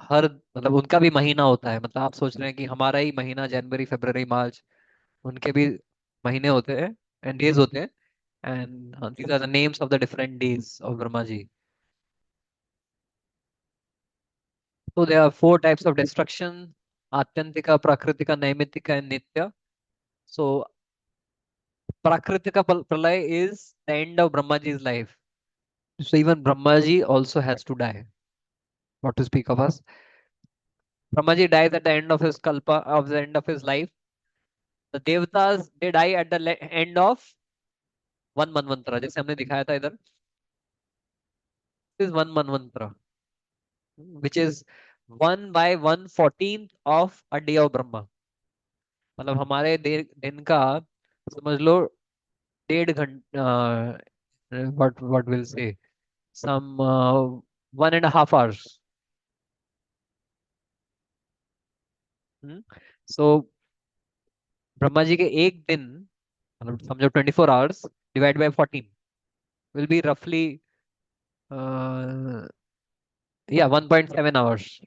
Speaker 4: हर मतलब उनका भी महीना होता है. मतलब आप सोच रहे हैं कि हमारा ही महीना जनवरी फरवरी मार्च, उनके भी महीने होते हैं एंड डेज होते हैं. And these are the names of the different days of Brahma ji. So there are 4 types of destruction: Atyantika, Prakritika, Naimitika, and Nitya. So Prakritika Pralay is the end of Brahmaji's life. So even Brahmaji also has to die. What to speak of us? Brahmaji dies at the end of his kalpa, of the end of his life. The Devatas, they die at the end of one manvantara, जैसे हमने दिखाया था इधर. This is one manvantara, which is 1 by 1/14 of a day of Brahma. मतलब हमारे दिन का समझ लो 1.5 घंटा, what will say, some 1.5 hours. So Brahma ji के एक दिन, मतलब समझो 24 hours divided by 14 will be roughly yeah 1.7 hours.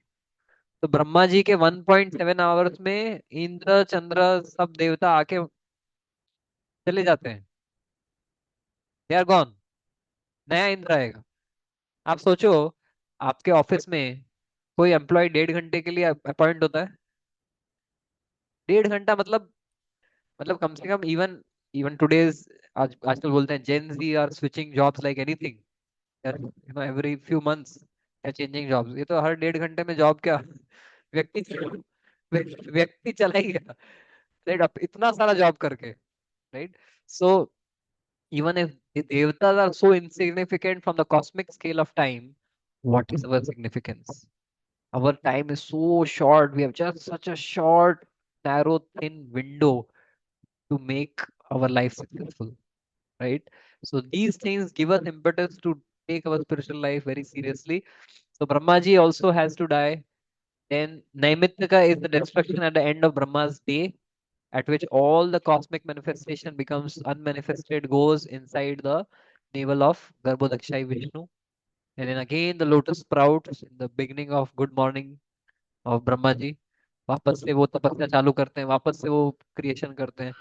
Speaker 4: तो ब्रह्मा जी के 1.7 hours में इंद्र चंद्र सब देवता आके चले जाते हैं. They are gone. नया इंद्र आएगा. आप सोचो, आपके ऑफिस में कोई एम्प्लॉय 1.5 घंटे के लिए अपॉइंट होता है. 1.5 घंटा मतलब कम से कम इवन इवन टुडेज, आजकल बोलते हैं Gen Z are switching jobs like anything, every few months changing jobs. ये तो हर 1.5 घंटे में जॉब क्या व्यक्ति व्यक्ति चला ही गया, राइट. अब इतना सारा जॉब करके, right. So even if the devatas are so insignificant from the cosmic scale of time, what is our significance? Our time is so short. We have just such a short, narrow, thin window to make our life successful, right? So these things give us impetus to take our spiritual life very seriously. So Brahmaji also has to die. Then Naimittika is the destruction at the end of Brahma's day, at which all the cosmic manifestation becomes unmanifested, goes inside the navel of Garbhodakshai Vishnu. And then again the lotus sprouts in the beginning of good morning of Brahma ji. वापस से वो तपस्या चालू करते हैं, वापस से वो क्रिएशन करते हैं.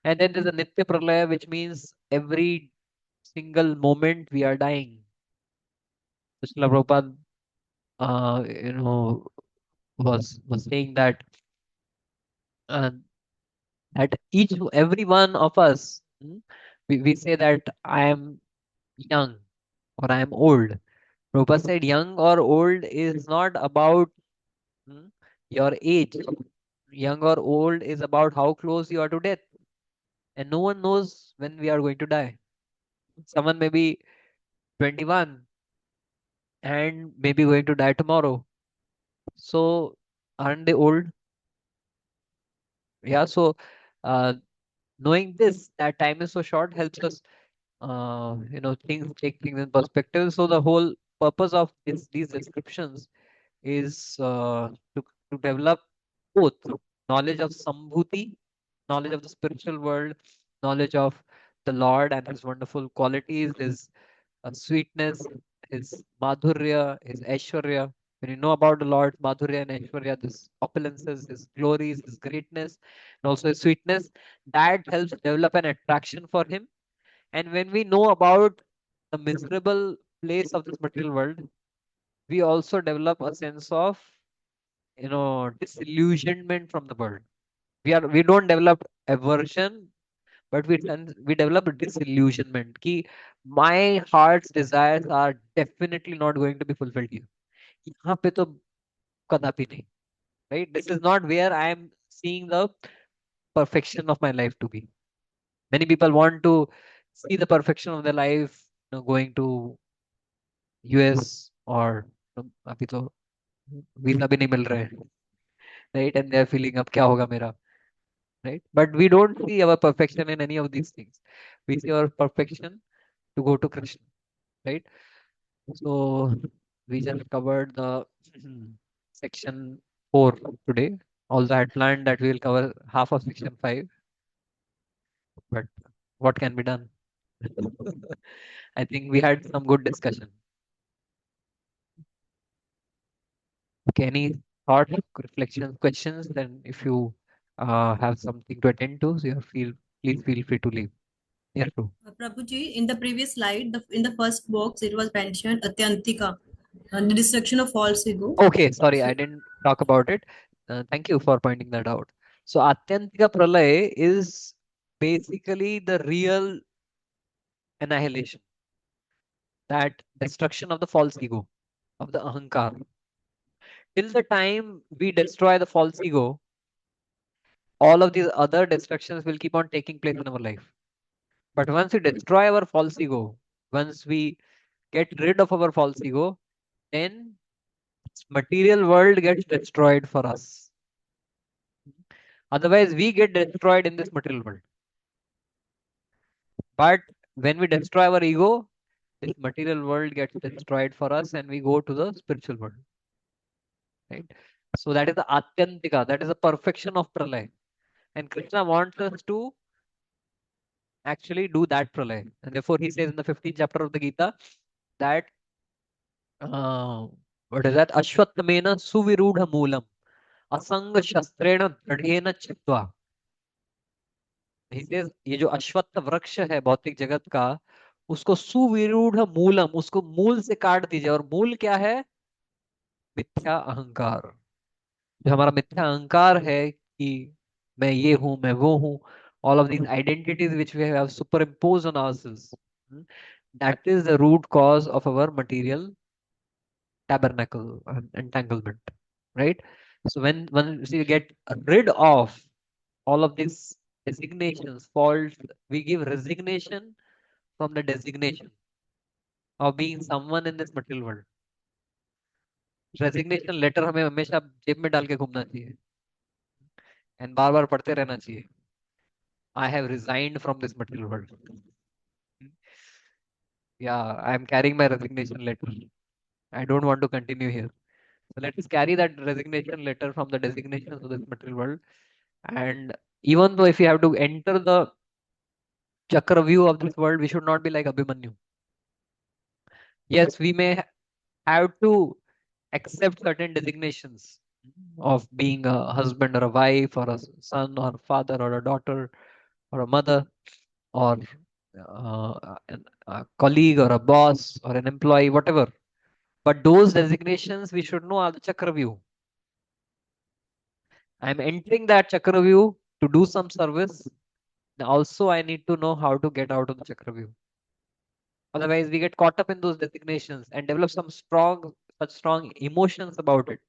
Speaker 4: And then there's a Nitya Pralaya, which means every single moment we are dying. So Srila Prabhupada, was saying that uh, at every one of us, we say that I am young or I am old. Prabhupada said young or old is not about your age. Young or old is about how close you are to death. And no one knows when we are going to die. Someone may be 21 and may be going to die tomorrow. So aren't they old? Yeah, so uh, knowing this, that time is so short, helps us take things in perspective. So the whole purpose of these descriptions is to develop both knowledge of Sambhuti, knowledge of the spiritual world, knowledge of the Lord and his wonderful qualities, his sweetness, his madhurya, his aishwarya. When you know about the Lord's madhurya and aishwarya, his opulences, his glories, his greatness, and also his sweetness, that helps develop an attraction for him. And when we know about the miserable place of this material world, we also develop a sense of disillusionment from the world. We don't develop aversion, but we develop a disillusionment. Ki my heart's desires are definitely not going to be fulfilled here. यहाँ पे तो कदापि नहीं, right? This is not where I am seeing the perfection of my life to be. Many people want to see the perfection of their life, going to US or अभी तो visa भी नहीं मिल रहे हैं, right? And they are feeling अब क्या होगा मेरा, right? But we don't see our perfection in any of these things. We see our perfection to go to Krishna, right? So we just covered the section 4 today. Although I had planned that we will cover half of section 5, but what can be done? I think we had some good discussion. Okay, any thoughts, reflections, questions? Then if you have something to attend to, so please feel free to leave. Yeah, true.
Speaker 7: Prabhuji, in the previous slide, in the first box, it was mentioned Atyantika. The destruction of false ego.
Speaker 4: Okay, sorry, I didn't talk about it. Thank you for pointing that out. So Atyantika Pralay is basically the real annihilation, that destruction of the false ego, of the ahankar. Till the time we destroy the false ego, all of these other destructions will keep on taking place in our life. But once we destroy our false ego, once we get rid of our false ego, then material world gets destroyed for us. Otherwise, we get destroyed in this material world. But when we destroy our ego, this material world gets destroyed for us and we go to the spiritual world. Right? So that is the Atyantika, that is the perfection of Pralay. And Krishna wants us to actually do that Pralay. And therefore he says in the 15th chapter of the Gita that what is that? Ashwattamena suvirudha moolam asanga shastrena dradhena chittva. He says ये जो अश्वत्थ वृक्ष है भौतिक जगत का, उसको सुविरूढ़ मूलम, उसको मूल से काट दीजिए. और मूल क्या है? मिथ्या अहंकार. जो हमारा मिथ्या अहंकार है कि मैं ये हूं, मैं वो हूं, all of these identities which we have superimposed on ourselves, that is the root cause of our material tabernacle and entanglement, right? So when once we get rid of all of these designations, faults, we give resignation from the designation of being someone in this material world. Resignation letter हमें हमेशा जेब में डाल के घूमना चाहिए and बार बार पढ़ते रहना चाहिए. I have resigned from this material world. Yeah, I am carrying my resignation letter. I don't want to continue here. So let us carry that resignation letter from the designations of this material world. And even though if you have to enter the chakra view of this world, we should not be like Abhimanyu. Yes, we may have to accept certain designations of being a husband or a wife or a son or a father or a daughter or a mother or a colleague or a boss or an employee, whatever. But those designations we should know are the chakra view. I'm entering that chakra view to do some service. Also, I need to know how to get out of the chakra view. Otherwise, we get caught up in those designations and develop some such strong emotions about it,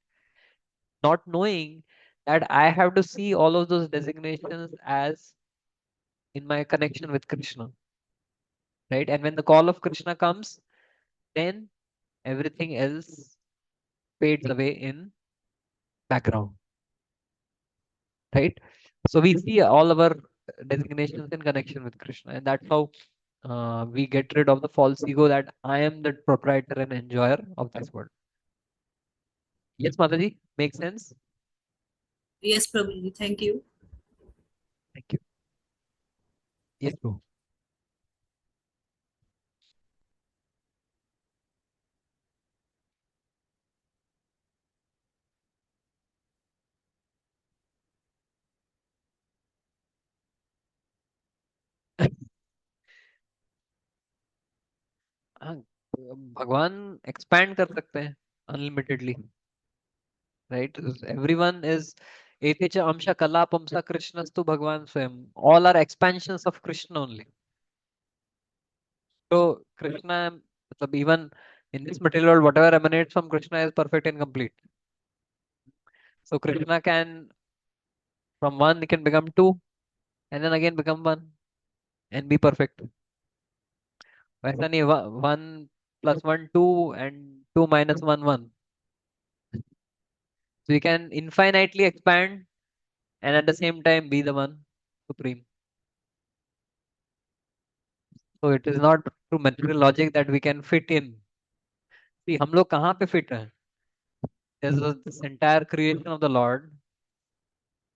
Speaker 4: not knowing that I have to see all of those designations as in my connection with Krishna. Right? And when the call of Krishna comes, then everything else fades away in background. Right? So we see all our designations in connection with Krishna, and that's how we get rid of the false ego that I am the proprietor and enjoyer of this world. Yes, Mataji, makes sense?
Speaker 7: Yes, Prabhuji. Thank you.
Speaker 4: Thank you. Yes, bro. हाँ, भगवान expand कर सकते हैं unlimitedly, right? Everyone is एते च अंश कला पुंसा कृष्णस्तु भगवान स्वयं. All are expansions of Krishna only. तो कृष्णा मतलब even in this material world whatever emanates from Krishna is perfect and complete. So Krishna can from one he can become two and then again become one and be perfect. वैसा नहीं, one plus one two and two minus one one. So you can infinitely expand and at the same time be the one supreme. So it is not through material logic that we can fit in. See, हम लोग कहाँ पे fit हैं? There's this entire creation of the Lord,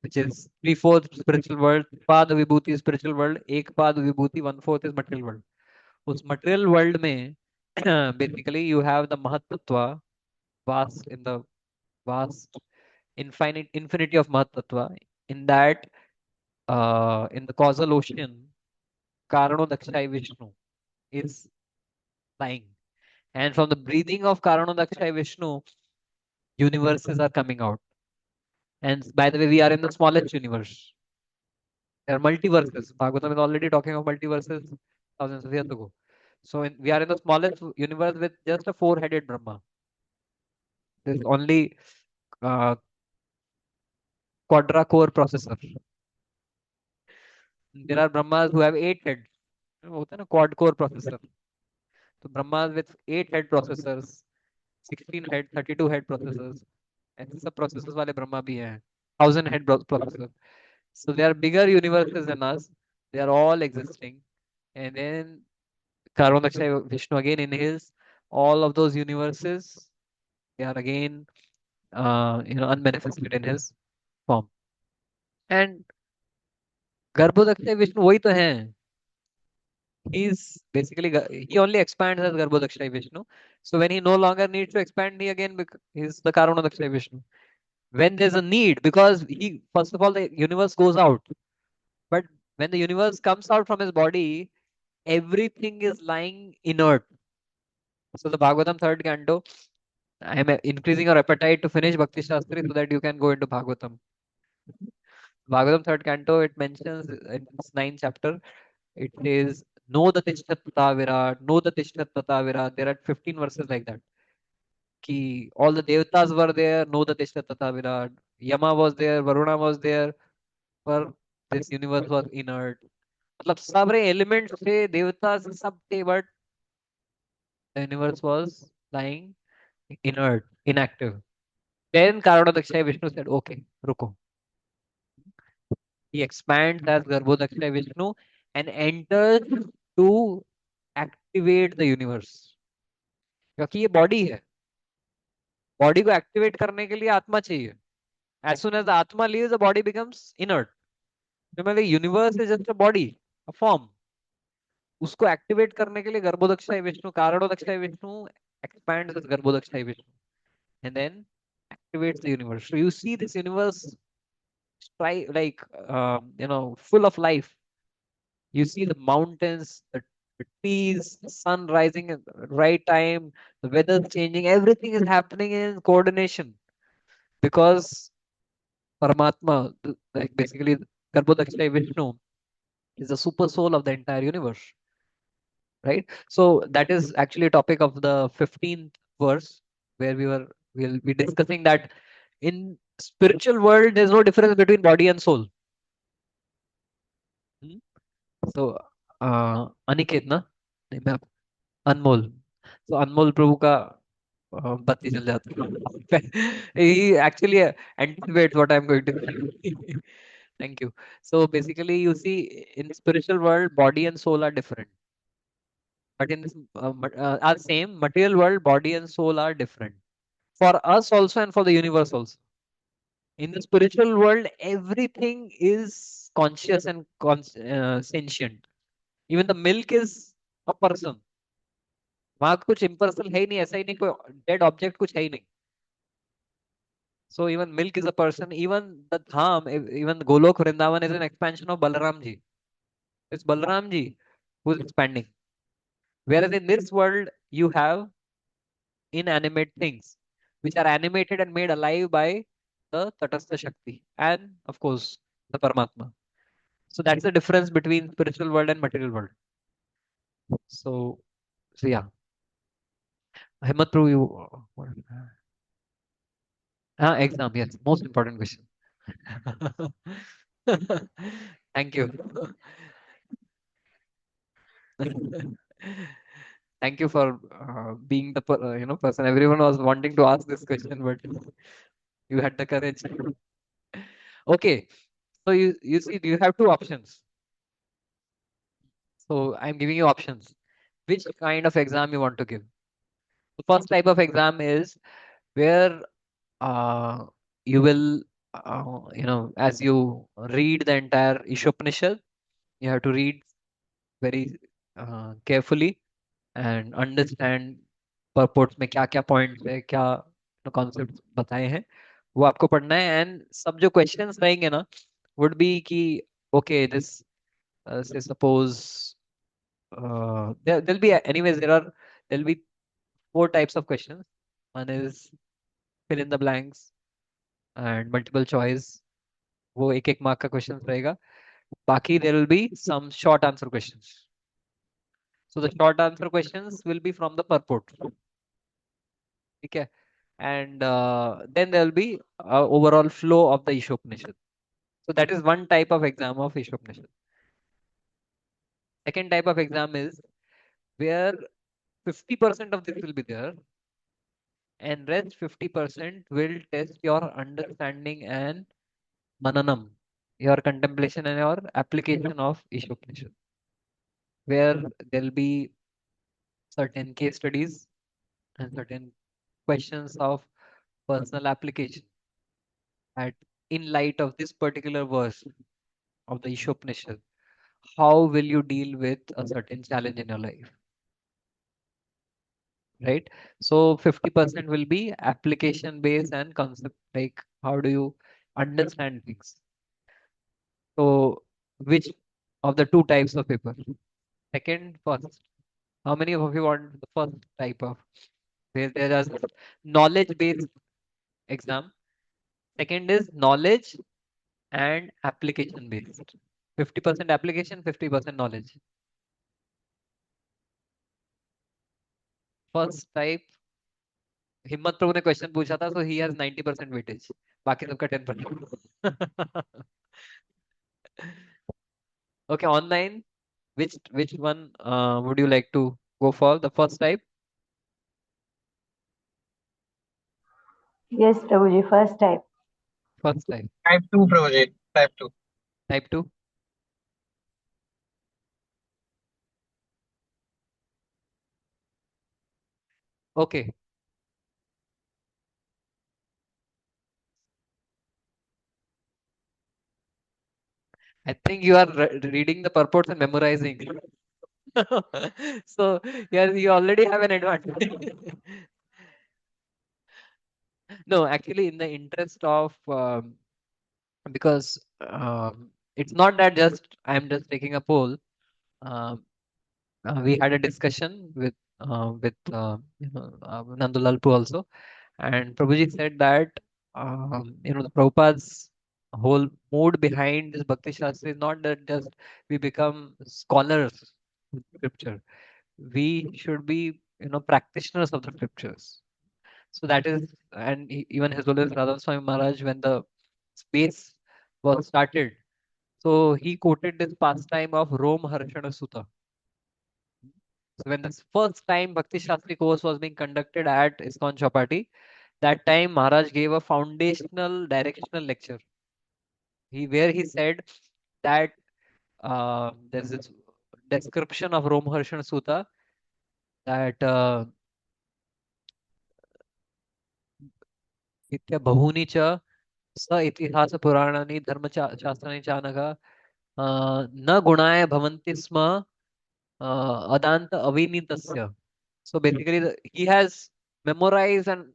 Speaker 4: which is 3/4 spiritual world, पाद विभूति spiritual world, एक पाद विभूति 1/4 is material world. उस material world में basically you have the Mahatattva, vast in the vast infinity of Mahatattva. In that, in the causal ocean, Karano Dakshai Vishnu is lying. And from the breathing of Karanodakshaya Vishnu, universes are coming out. And by the way, we are in the smallest universe. There are multiverses. Bhagavatam is already talking of multiverses thousands of years ago. So we are in the smallest universe with just a four-headed Brahma. There's only quadra-core processor. There are Brahmas who have 8 heads. होता है ना quad-core processor. So Brahmas with 8 head processors, 16 head, 32 head processors. ऐसे सब processors वाले Brahma भी हैं. 1000 head processor. So they are bigger universes than us. They are all existing. And then Karanodakshaya Vishnu again inhales all of those universes. They are again unmanifested in his form. And Garbhodakshaya Vishnu वही तो हैं. He's basically he only expands as Garbhodakshaya Vishnu. So when he no longer needs to expand, he again he's the Karanodakshaya Vishnu. When there's a need, because he first of all the universe goes out, but when the universe comes out from his body, everything is lying inert. So the Bhagavatam third canto, I am increasing your appetite to finish Bhakti Shastri so that you can go into Bhagavatam. Bhagavatam third canto, it mentions in its ninth chapter, it says, know the Tishtat Tata Virat, know the Tishtat Tata Virat. There are 15 verses like that. Ki all the Devatas were there, know the Tishtat Tata Virat. Yama was there, Varuna was there, but this universe was inert. मतलब सारे elements थे, देवता सब थे, but the universe was lying inert, inactive. Then Karanodakshaya Vishnu said, okay, रुको. He expands as Garbhodakshaya Vishnu and enters to activate the universe. क्योंकि ये body है. Body को activate करने के लिए आत्मा चाहिए. As soon as the atma leaves, the body becomes inert. Similarly, universe is just a body, a form. उसको activate करने के लिए गर्भोदक्षाय Vishnu, कारणोदक्षाय Vishnu expands as गर्भोदक्षाय Vishnu and then activates the universe. So you see this universe like full of life. You see the mountains, the trees, the sun rising at the right time, the weather changing, everything is happening in coordination because Paramatma, like basically Garbhodakshaya Vishnu, is the super soul of the entire universe. Right? So that is actually a topic of the 15th verse where we'll be discussing that in spiritual world there's no difference between body and soul. So Aniket na? नहीं, मैं अनमोल. So अनमोल प्रभु का बत्ती जल जाता है. He actually anticipates what I'm going to say. Thank you. So basically you see in spiritual world body and soul are different. But in this our same material world, body and soul are different. For us also and for the universe also. In the spiritual world, everything is conscious and sentient. Even the milk is a person. वहां कुछ impersonal है ही नहीं, ऐसा ही नहीं कोई dead object कुछ है ही नहीं. So even milk is a person. Even the dham, even Golok Vrindavan is an expansion of Balaram ji. It's Balaram ji who is expanding. Whereas in this world, you have inanimate things which are animated and made alive by the Tatastha Shakti and of course the Paramatma. So that's the difference between spiritual world and material world. So yeah. Hemant Prabhu, exam, yes, most important question. Thank you. Thank you for being the person. Everyone was wanting to ask this question, but you had the courage. Okay, so you see, you have two options. So I'm giving you options. Which kind of exam you want to give? The first type of exam is where you will, as you read the entire Ishopanishad, you have to read very carefully and understand purports में क्या क्या points है, क्या concept बताए हैं, वो आपको पढ़ना है. एंड सब जो क्वेश्चंस रहेंगे ना वुड बी कि ओके दिस से suppose there'll be anyways there'll be 4 types of questions. One is fill in the blanks and multiple choice. वो एक एक mark का questions रहेगा. बाकी there will be some short answer questions. So the short answer questions will be from the purport. Okay. And then there will be overall flow of the Ishopanishad. So that is one type of exam of Ishopanishad. Second type of exam is where 50% of this will be there and rest 50% will test your understanding and mananam, your contemplation and your application of Ishopanishad, where there will be certain case studies and certain questions of personal application at in light of this particular verse of the Ishopanishad. How will you deal with a certain challenge in your life? Right? So 50% will be application based and concept, like how do you understand things? So which of the two types of paper? Second, first. How many of you want the first type of where there is knowledge based exam? Second is knowledge and application based. 50% application, 50% knowledge. First type, हिम्मत प्रभु ने question पूछा था, so he has 90% weightage. बाकी सबका 10%. Okay, online, which one would you like to go for? The first type?
Speaker 2: Yes, Prabhuji, first type.
Speaker 4: First type.
Speaker 8: Type 2, Prabhuji. Type 2.
Speaker 4: Type 2. Okay. I think you are reading the purports and memorizing. So yes, you already have an advantage. No, actually, in the interest of because it's not that just I'm just taking a poll. Um, we had a discussion with Nandulal Pu also, and Prabhuji said that the Prabhupada's whole mood behind this Bhakti Shastra is not that just we become scholars of scripture. We should be practitioners of the scriptures. So that is, and even His Holiness Radha Swami Maharaj, when the space was started, so he quoted this pastime of Rom Harshana Sutta. So when the first time Bhakti Shastri course was being conducted at ISKCON Chapati, that time Maharaj gave a foundational directional lecture. Where he said that there's this description of Rom Harshana Sutta that Itya Bahuni cha स इतिहास पुराणानि धर्म शास्त्राणि चानघ न गुणाय भवन्ति स्म adanta avinitasya. So basically he has memorized and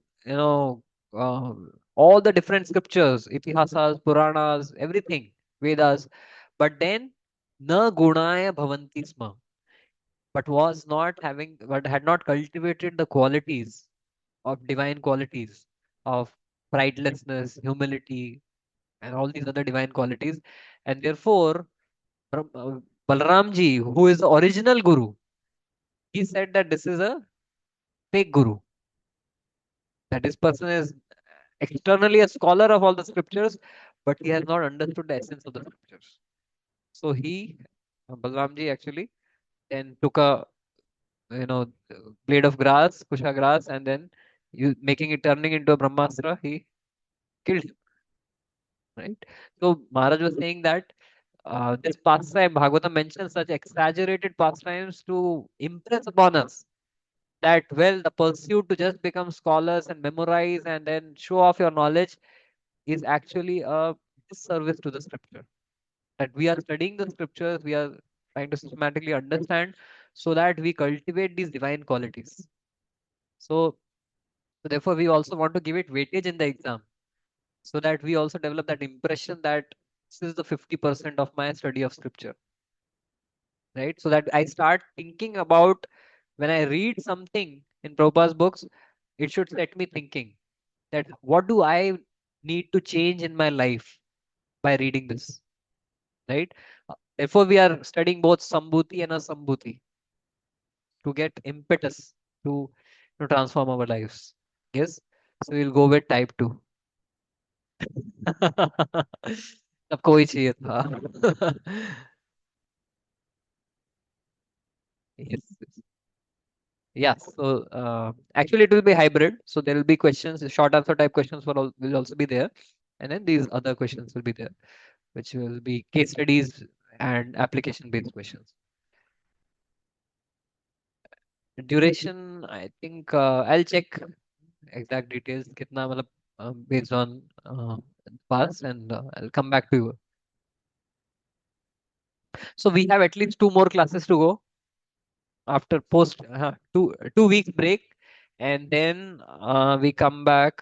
Speaker 4: all the different scriptures, itihasas, puranas, everything, Vedas, but then na gunaya bhavanti sma, but had not cultivated the qualities of divine qualities of pridelessness, humility, and all these other divine qualities. And therefore, Balramji, who is the original Guru, he said that this is a fake Guru. That this person is externally a scholar of all the scriptures, but he has not understood the essence of the scriptures. So Balramji actually then took a blade of grass, kusha grass, and then turning into a Brahmastra, he killed him. Right? So Maharaj was saying that this pastime, Bhagavatam mentions such exaggerated pastimes to impress upon us that, well, the pursuit to just become scholars and memorize and then show off your knowledge is actually a disservice to the scripture. That we are studying the scriptures, we are trying to systematically understand so that we cultivate these divine qualities. So therefore, we also want to give it weightage in the exam so that we also develop that impression that this is the 50% of my study of scripture. Right? So that I start thinking about when I read something, in Prabhupada's books, it should set me thinking that what do I need to change in my life by reading this, right? Therefore, we are studying both Sambhuti and Asambhuti to get impetus to transform our lives. Yes, so we'll go with type 2. सबको ही चाहिए था. Yes. Yeah, so actually it will be hybrid. So there will be questions, short answer type questions will also be there. And then these other questions will be there, which will be case studies and application based questions. Duration, I think I'll check exact details, kitna matlab, based on past, and I'll come back to you. So we have at least 2 more classes to go after post 2 weeks break, and then we come back.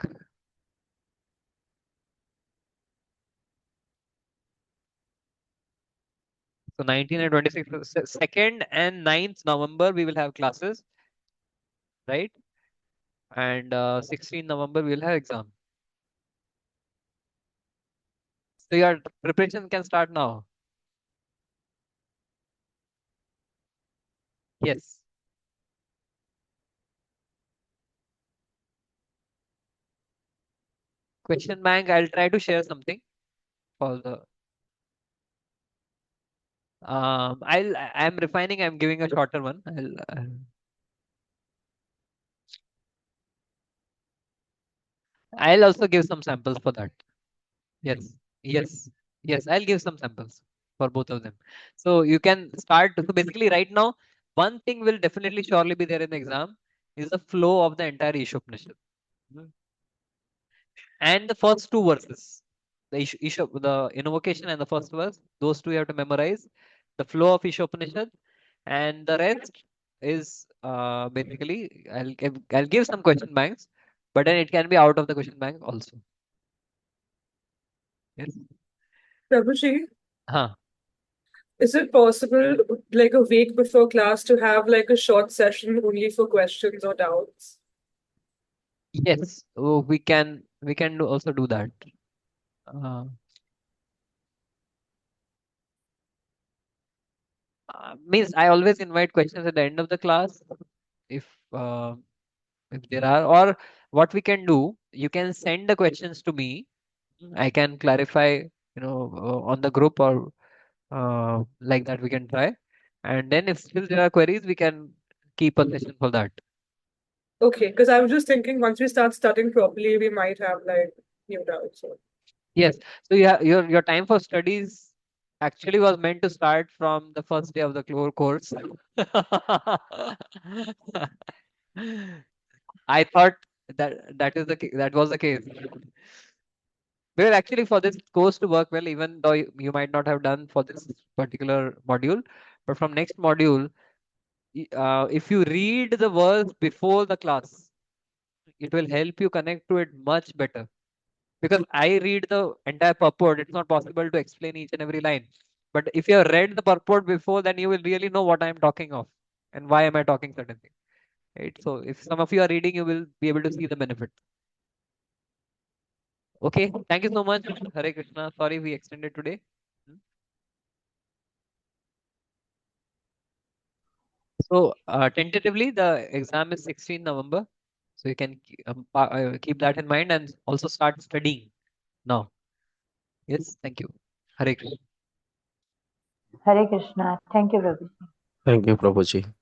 Speaker 4: So 19 and 26, 2nd and 9th November, we will have classes, right? And 16 November, we will have exam. So your preparation can start now. Yes. Question bank, I'll try to share something for the. I'm refining, I'm giving a shorter one. I'll also give some samples for that. Yes, yes, yes. I'll give some samples for both of them. So you can start. So basically, right now, one thing will definitely surely be there in the exam is the flow of the entire Ishopanishad. And the first 2 verses, the invocation and the first verse, those 2 you have to memorize. The flow of Ishopanishad, and the rest is basically I'll give some question banks, but then it can be out of the question bank also. Yes.
Speaker 9: Prabhuji,
Speaker 4: Huh.
Speaker 9: is it possible, like a week before class, to have like a short session only for questions or doubts?
Speaker 4: Yes, we can also do that. Means I always invite questions at the end of the class if there are, or what we can do, you can send the questions to me. I can clarify, on the group, or like that we can try. And then if still there are queries, we can keep a session for that.
Speaker 9: Okay, because I was just thinking once we start studying properly, we might have like new doubts. So.
Speaker 4: Yes. So yeah, your time for studies actually was meant to start from the first day of the course. I thought that was the case. Well, actually, for this course to work well, even though you might not have done for this particular module, but from next module, if you read the verse before the class, it will help you connect to it much better. Because I read the entire purport, it's not possible to explain each and every line. But if you have read the purport before, then you will really know what I am talking of and why am I talking certain thing. Right? So if some of you are reading, you will be able to see the benefit. Okay, thank you so much. Hare Krishna. Sorry we extended today. So tentatively, the exam is 16 November. So you can keep that in mind and also start studying now. Yes, thank you. Hare Krishna.
Speaker 10: Hare Krishna. Thank you, Prabhuji.
Speaker 6: Thank you, Prabhuji.